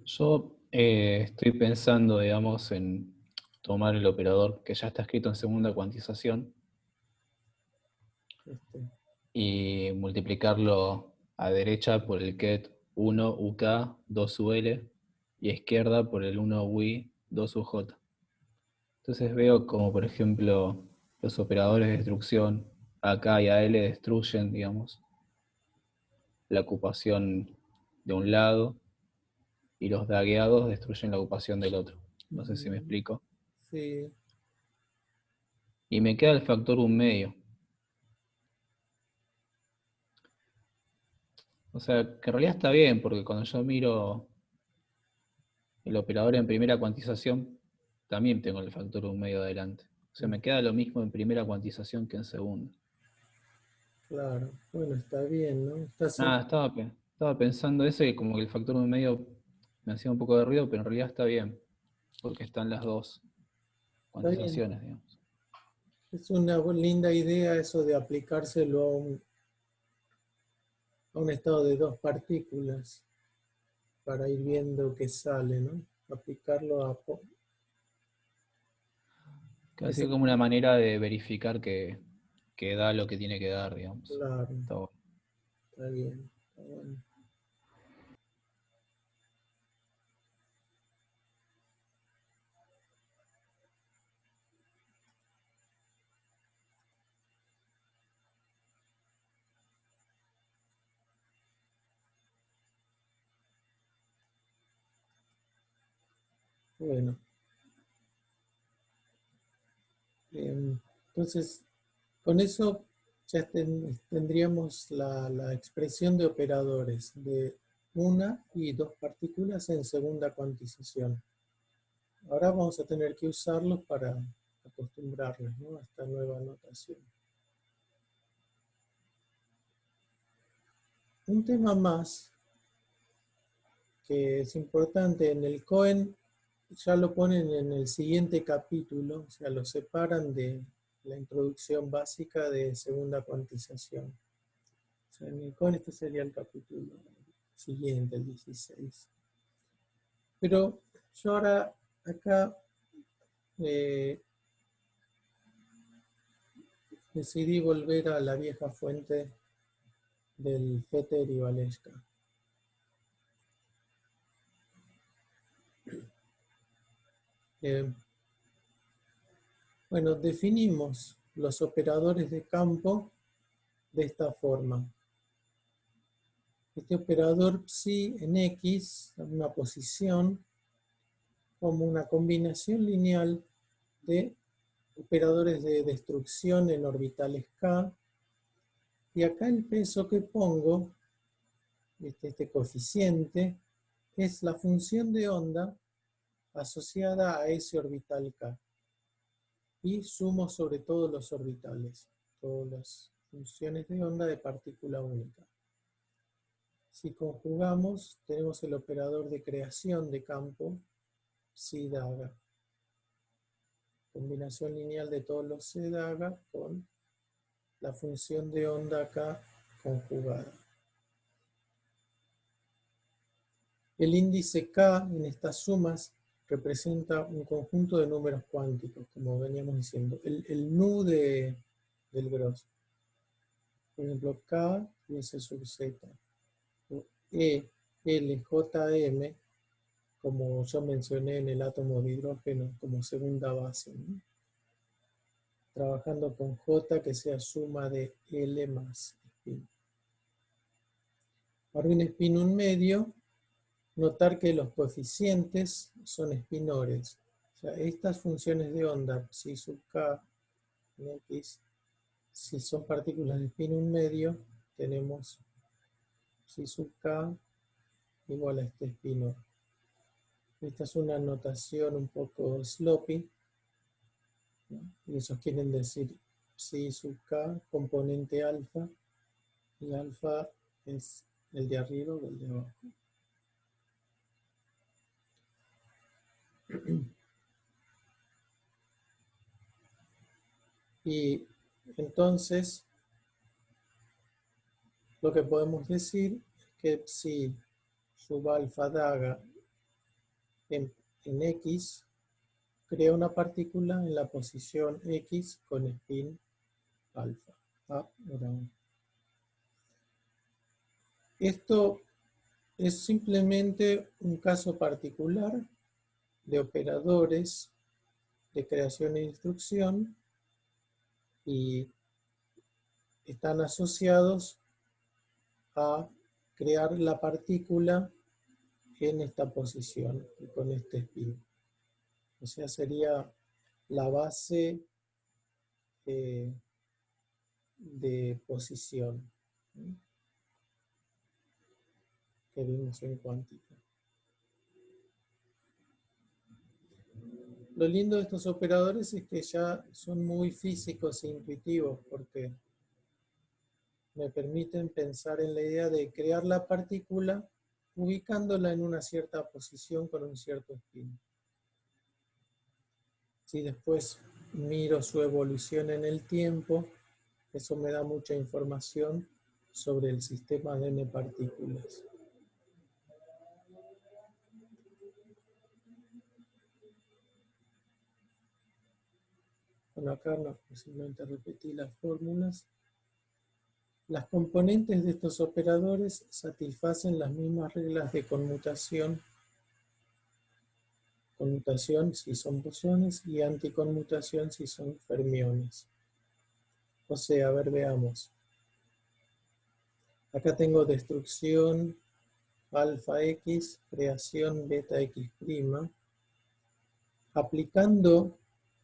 Yo estoy pensando, digamos, en tomar el operador que ya está escrito en segunda cuantización y multiplicarlo a derecha por el ket 1 UK 2 UL y a izquierda por el 1 UI 2 UJ. Entonces veo como, por ejemplo, los operadores de destrucción AK y AL destruyen, digamos, la ocupación de un lado y los dagueados destruyen la ocupación del otro. No sé si me explico. Sí. Y me queda el factor 1/2. O sea, que en realidad está bien, porque cuando yo miro el operador en primera cuantización, también tengo el factor 1/2 adelante. O sea, me queda lo mismo en primera cuantización que en segunda. Claro, bueno, está bien, ¿no? Nada, estaba pensando eso y como que el factor 1/2 me hacía un poco de ruido, pero en realidad está bien, porque están las dos Está bien. cuantizaciones, digamos. Es una linda idea eso de aplicárselo a un estado de 2 partículas para ir viendo qué sale, ¿no? Aplicarlo a... Casi como una manera de verificar que da lo que tiene que dar, digamos. Claro, Está bueno. está bien, está bueno. Bueno, entonces con eso ya tendríamos la expresión de operadores de una y 2 partículas en segunda cuantización. Ahora vamos a tener que usarlos para acostumbrarnos, ¿no?, a esta nueva notación. Un tema más que es importante en el Cohen, ya lo ponen en el siguiente capítulo, o sea, lo separan de la introducción básica de segunda cuantización. O sea, en el Cohen este sería el capítulo siguiente, el 16. Pero yo ahora acá decidí volver a la vieja fuente del Féter y Valesca. Bueno, definimos los operadores de campo de esta forma. Este operador psi en X, en una posición, como una combinación lineal de operadores de destrucción en orbitales K. Y acá el peso que pongo, este coeficiente, es la función de onda asociada a ese orbital K. Y sumo sobre todos los orbitales, todas las funciones de onda de partícula única. Si conjugamos, tenemos el operador de creación de campo, psi daga. Combinación lineal de todos los C daga con la función de onda acá conjugada. El índice K en estas sumas representa un conjunto de números cuánticos, como veníamos diciendo. El nu del Gross. Por ejemplo, K y S sub Z. O E, L, J, M, como yo mencioné en el átomo de hidrógeno como segunda base, ¿no? Trabajando con J que sea suma de L más spin. Para un spin un medio, notar que los coeficientes son spinores. O sea, estas funciones de onda, psi sub k en X, si son partículas de spin un medio, tenemos psi sub k igual a este spinor. Esta es una notación un poco sloppy, ¿no? Y esos quieren decir psi sub k, componente alfa, y alfa es el de arriba o el de abajo. Y entonces, lo que podemos decir es que psi sub alfa daga en X crea una partícula en la posición X con spin alfa. Esto es simplemente un caso particular de operadores de creación e destrucción y están asociados a crear la partícula en esta posición y con este spin. O sea, sería la base de posición, ¿sí? Que vimos en cuántica. Lo lindo de estos operadores es que ya son muy físicos e intuitivos porque me permiten pensar en la idea de crear la partícula ubicándola en una cierta posición con un cierto spin. Si después miro su evolución en el tiempo, eso me da mucha información sobre el sistema de n partículas. Bueno, acá no, simplemente repetí las fórmulas. Las componentes de estos operadores satisfacen las mismas reglas de conmutación. Conmutación si son bosones y anticonmutación si son fermiones. O sea, a ver, veamos. Acá tengo destrucción alfa X, creación beta X'. Aplicando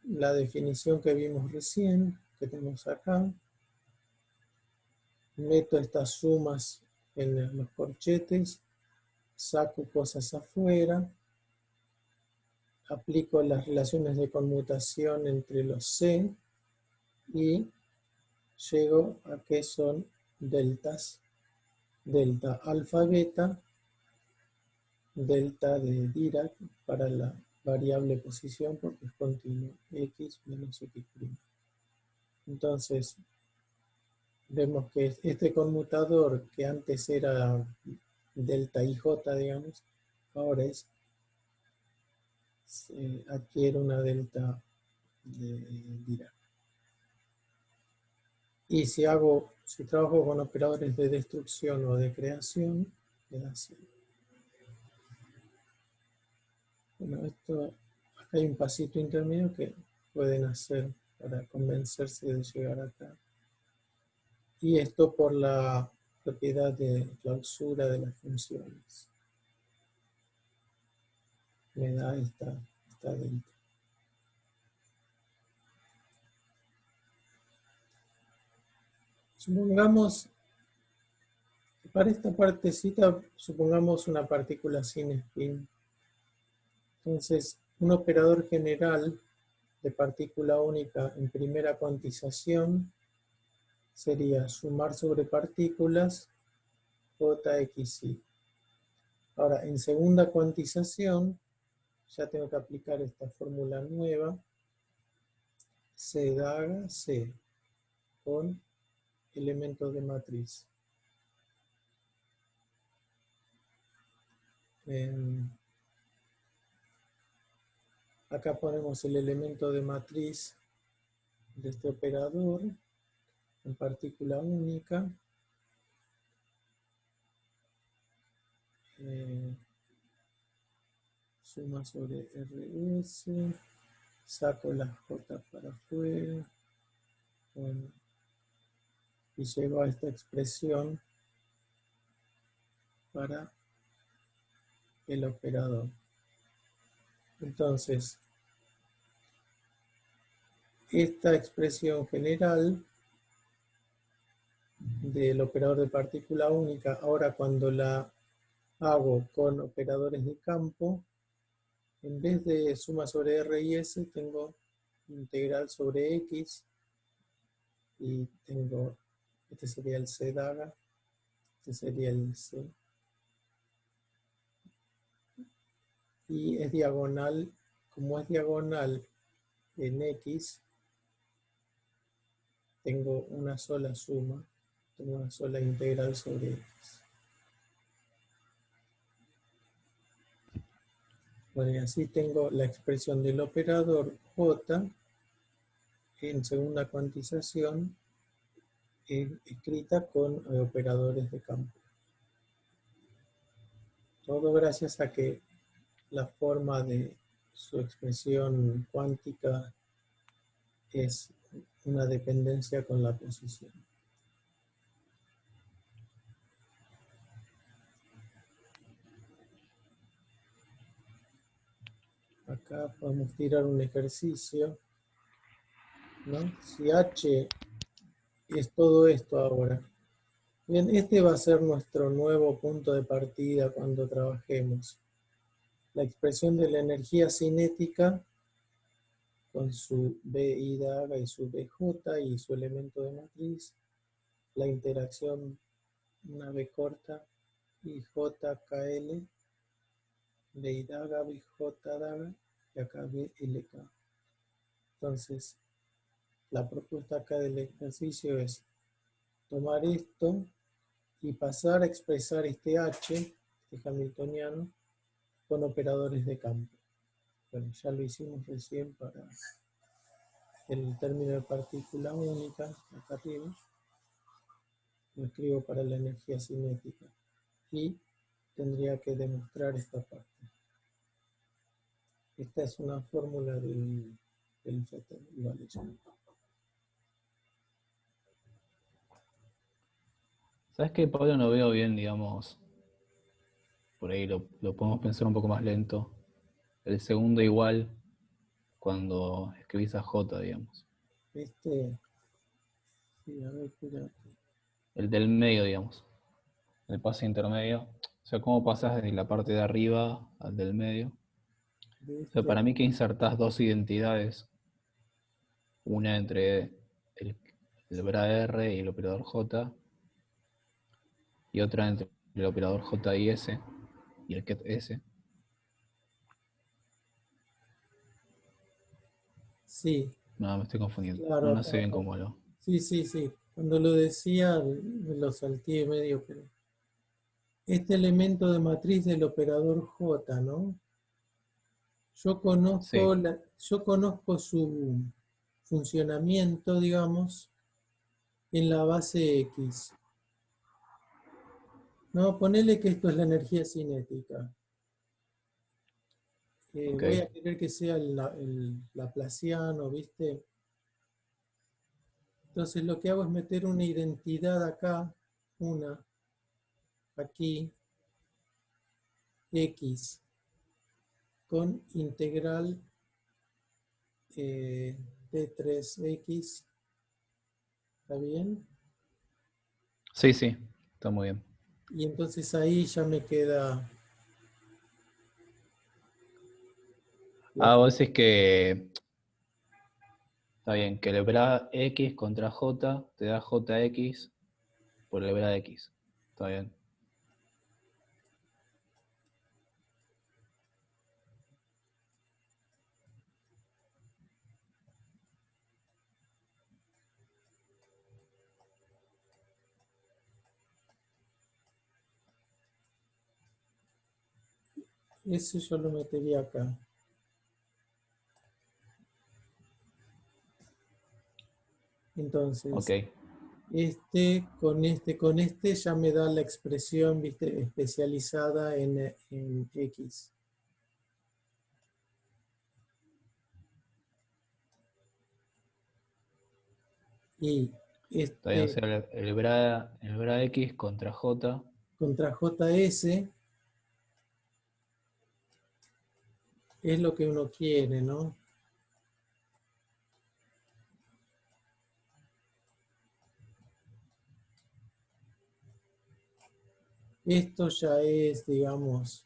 la definición que vimos recién, que tenemos acá, meto estas sumas en los corchetes, saco cosas afuera, aplico las relaciones de conmutación entre los C y llego a que son deltas. Delta alfa beta, delta de Dirac para la variable posición porque es continuo, X menos X'. Entonces, vemos que este conmutador que antes era delta IJ, digamos, ahora adquiere una delta de Dirac. Y si trabajo con operadores de destrucción o de creación, me da 0. Bueno, acá hay un pasito intermedio que pueden hacer para convencerse de llegar acá. Y esto por la propiedad de clausura de las funciones. Me da esta delta. Supongamos, para esta partecita, supongamos una partícula sin spin. Entonces, un operador general de partícula única en primera cuantización sería sumar sobre partículas JXY. Ahora, en segunda cuantización, ya tengo que aplicar esta fórmula nueva, C daga C, con elementos de matriz. Acá ponemos el elemento de matriz de este operador en partícula única. Suma sobre RS, saco las J para afuera, bueno, y llego a esta expresión para el operador. Entonces, esta expresión general del operador de partícula única, ahora cuando la hago con operadores de campo, en vez de suma sobre R y S, tengo integral sobre X, y tengo, este sería el C daga, este sería el C, y es diagonal, como es diagonal en X, tengo una sola suma, tengo una sola integral sobre X. Bueno, y así tengo la expresión del operador J en segunda cuantización escrita con operadores de campo. Todo gracias a que la forma de su expresión cuántica es una dependencia con la posición. Acá podemos tirar un ejercicio, ¿no? Si H es todo esto ahora. Bien, este va a ser nuestro nuevo punto de partida cuando trabajemos. La expresión de la energía cinética con su BI daga y su BJ y su elemento de matriz. La interacción, una B corta, IJKL, BI daga, BJ daga, y acá BLK. Entonces, la propuesta acá del ejercicio es tomar esto y pasar a expresar este H, este hamiltoniano, con operadores de campo. Bueno, ya lo hicimos recién para el término de partícula única, acá arriba. Lo escribo para la energía cinética. Y tendría que demostrar esta parte. Esta es una fórmula del Fetter, vale. ¿Sabes qué, Pablo? No veo bien, digamos, por ahí lo podemos pensar un poco más lento. El segundo igual cuando escribís a J, digamos. Sí, a ver, espérate. El del medio, digamos. El pase intermedio. O sea, cómo pasas desde la parte de arriba al del medio. O sea, para mí que insertás dos identidades. Una entre el bra R y el operador J. Y otra entre el operador J y S. Y el ket S. Sí. No, me estoy confundiendo. Claro, No sé bien cómo lo. Sí. Cuando lo decía, me lo salté medio, pero este elemento de matriz del operador J, ¿no? Yo conozco su funcionamiento, digamos, en la base X. No, ponele que esto es la energía cinética. Ok. Voy a querer que sea el laplaciano, ¿viste? Entonces lo que hago es meter una identidad acá, una, aquí, X, con integral de 3X. ¿Está bien? Sí, sí, está muy bien. Y entonces ahí ya me queda la... Vos decís que está bien, que el bra X contra J te da JX por el bra X. Está bien. Eso yo lo metería acá. Ok, Entonces, con este ya me da la expresión, ¿viste? Especializada en X. Y está bien. O sea, el bra X contra J. contra JS es lo que uno quiere, ¿no? Esto ya es, digamos,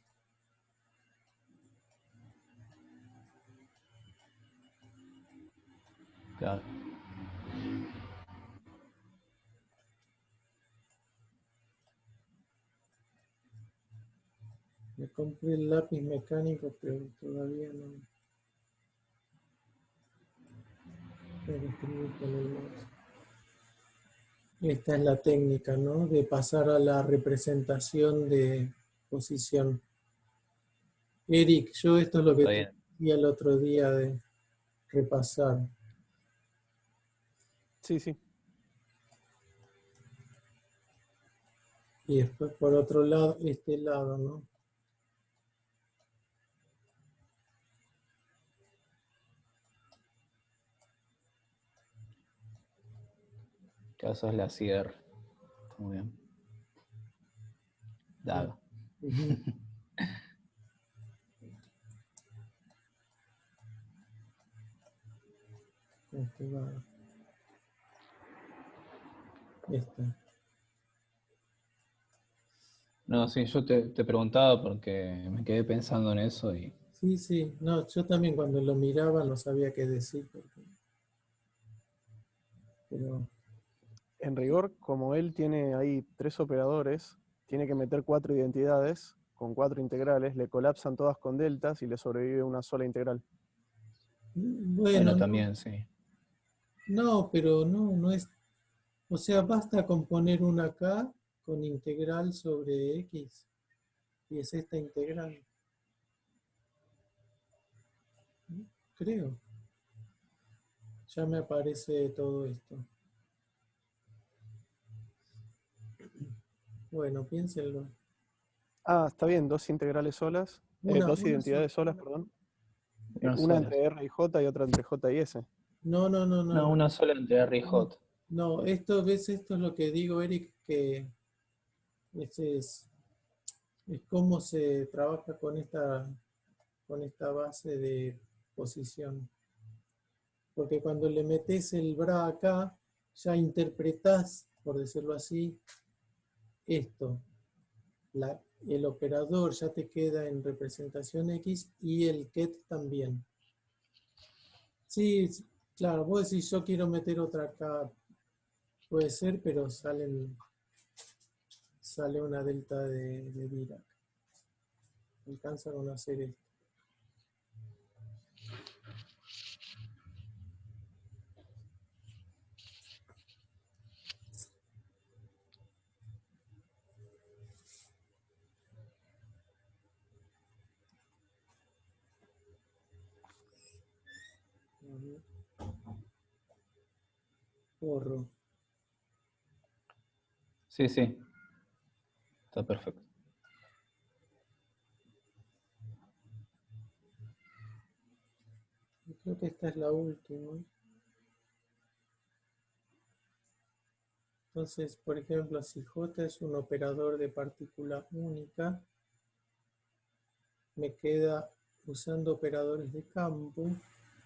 Claro. me compré el lápiz mecánico, pero todavía no. Tengo que escribir con el mouse. Esta es la técnica, ¿no? De pasar a la representación de posición. Eric, yo esto es lo que Está te bien. decía el otro día de repasar. Sí, sí. Y después por otro lado, este lado, ¿no? Caso es la cierre. Muy bien. Sí. Dado. Ujú. Este va. Esta. No, sí, yo te preguntaba porque me quedé pensando en eso y Sí, sí. No, yo también cuando lo miraba no sabía qué decir. Pero En rigor, como él tiene ahí 3 operadores, tiene que meter 4 identidades con 4 integrales, le colapsan todas con deltas y le sobrevive una sola integral. bueno, bueno, no, también, sí. no, pero no es. O sea, basta con poner una K con integral sobre X. Y es esta integral. Creo. Ya me aparece todo esto. Bueno, piénsenlo. Ah, está bien, 2 integrales solas, dos Una sola. identidades solas, perdón. Una Una sola. entre R y J y otra entre J y S. No, no, no, no, No, no. una sola entre R y No, J. no, esto, ¿ves? Esto es lo que digo, Eric, que este es cómo se trabaja con esta base de posición. Porque cuando le metes el bra acá, ya interpretás, por decirlo así, esto. El operador ya te queda en representación X y el ket también. Sí, claro, vos decís yo quiero meter otra acá, puede ser, pero sale una delta de Dirac. Alcanza con hacer esto. Porro. Sí, sí, está perfecto. Creo que esta es la última. Entonces, por ejemplo, si J es un operador de partícula única, me queda, usando operadores de campo,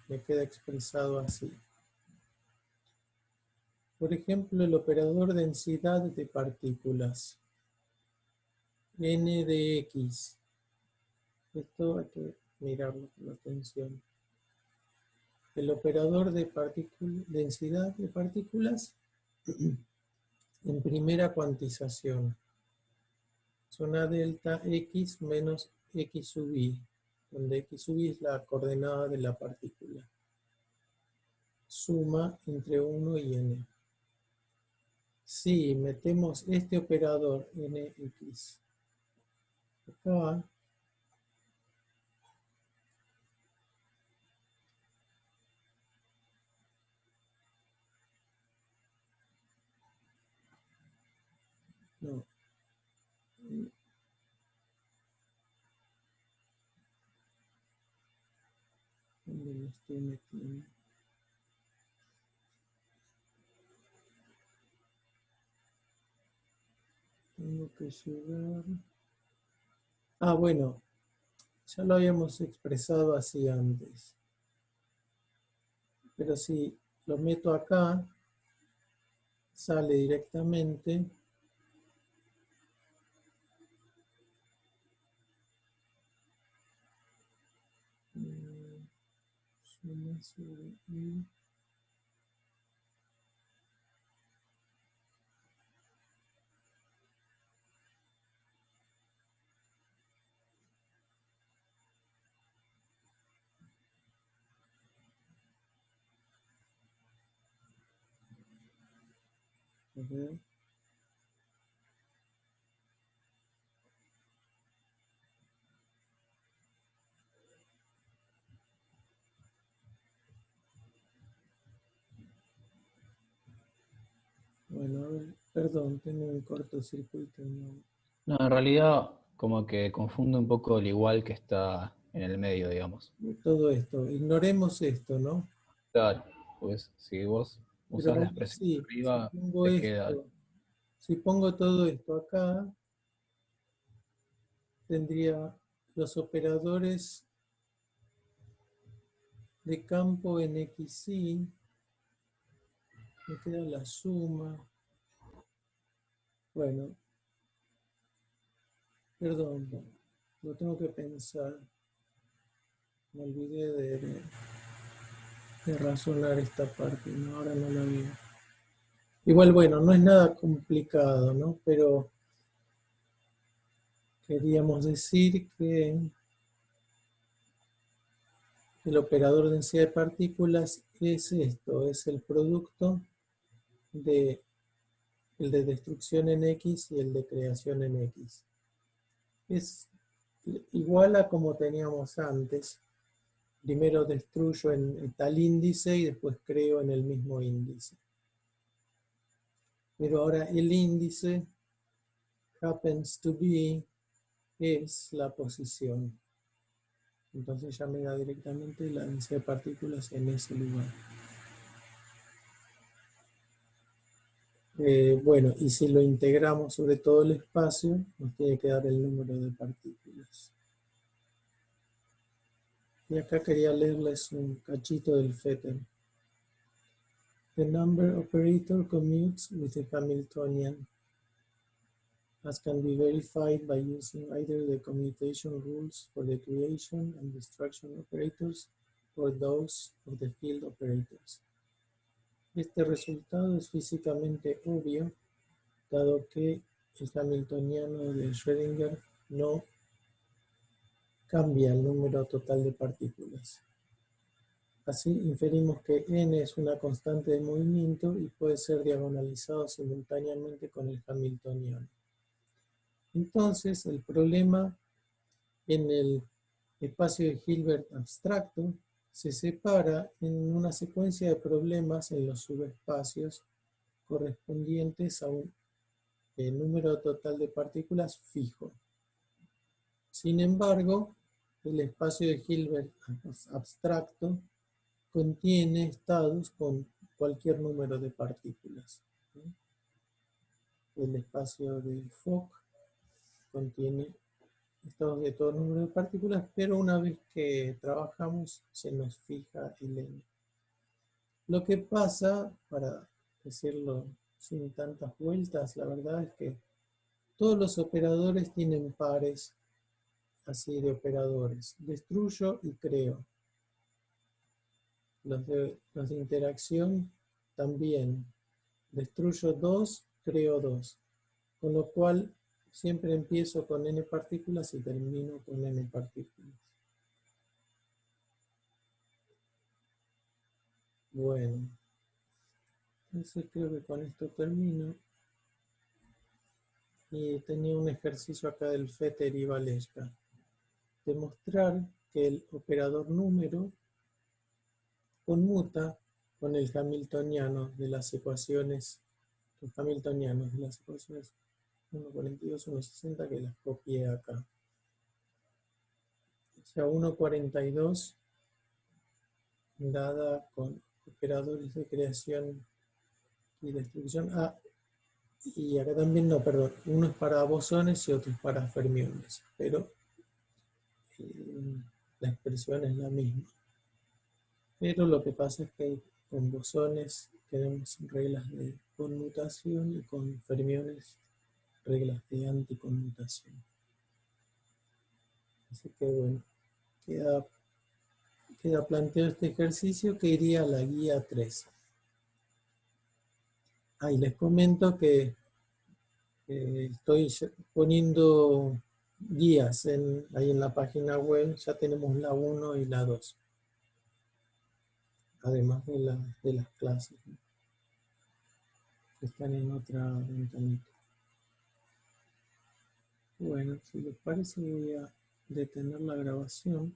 me queda expresado así. Por ejemplo, el operador densidad de partículas, n de x. Esto hay que mirarlo con atención. El operador de densidad de partículas en primera cuantización. Son a delta x menos x sub i, donde x sub i es la coordenada de la partícula. Suma entre 1 y n. Si metemos este operador nx acá, no, ¿dónde lo estoy metiendo? Tengo que llegar. Ah, bueno, ya lo habíamos expresado así antes. Pero si lo meto acá, sale directamente suma sobre i. A ver. Bueno, a ver, perdón, tengo un cortocircuito. No. No, en realidad como que confunde un poco el igual que está en el medio, digamos. Todo esto, ignoremos esto, ¿no? Claro, pues si vos Pero usás la aún expresión de así, si arriba, pongo te queda. esto, si pongo todo esto acá, tendría los operadores de campo en XY, me queda la suma. Bueno, perdón, lo tengo que pensar. Me olvidé de razonar esta parte, ¿no? Ahora no la veo. Igual, bueno, no es nada complicado, ¿no? Pero queríamos decir que el operador de densidad de partículas es esto, es el producto de el de destrucción en X y el de creación en X. Es igual a como teníamos antes. Primero destruyo en tal índice y después creo en el mismo índice. Pero ahora el índice happens to be es la posición. Entonces ya me da directamente la densidad de partículas en ese lugar. Bueno, y si lo integramos sobre todo el espacio, nos tiene que dar el número de partículas. Y acá quería leerles un cachito del Fetter. The number operator commutes with the Hamiltonian, as can be verified by using either the commutation rules for the creation and destruction operators or those of the field operators. Este resultado es físicamente obvio, dado que el hamiltoniano de Schrödinger no cambia el número total de partículas. Así inferimos que n es una constante de movimiento y puede ser diagonalizado simultáneamente con el hamiltoniano. Entonces, el problema en el espacio de Hilbert abstracto se separa en una secuencia de problemas en los subespacios correspondientes a un número total de partículas fijo. Sin embargo, el espacio de Hilbert abstracto contiene estados con cualquier número de partículas. El espacio de Fock contiene estados de todo número de partículas, pero una vez que trabajamos se nos fija el n. Lo que pasa, para decirlo sin tantas vueltas, la verdad es que todos los operadores tienen pares así de operadores. Destruyo y creo. Los de interacción también. Destruyo 2, creo 2. Con lo cual siempre empiezo con n partículas y termino con n partículas. Bueno, entonces creo que con esto termino. Y tenía un ejercicio acá del Fetter y Valesca. Demostrar que el operador número conmuta con el hamiltoniano de las ecuaciones, los hamiltonianos de las ecuaciones 1.42, 1.60, que las copié acá. O sea, 1.42 dada con operadores de creación y destrucción. Ah, y acá también, no, perdón, uno es para bosones y otro es para fermiones, pero la expresión es la misma. Pero lo que pasa es que con bosones tenemos reglas de conmutación y con fermiones reglas de anticonmutación. Así que bueno, queda planteado este ejercicio que iría a la guía 3. Y les comento que estoy poniendo guías ahí en la página web. Ya tenemos la 1 y la 2. Además de las clases, ¿no? Que están en otra ventanita. Bueno, si les parece voy a detener la grabación.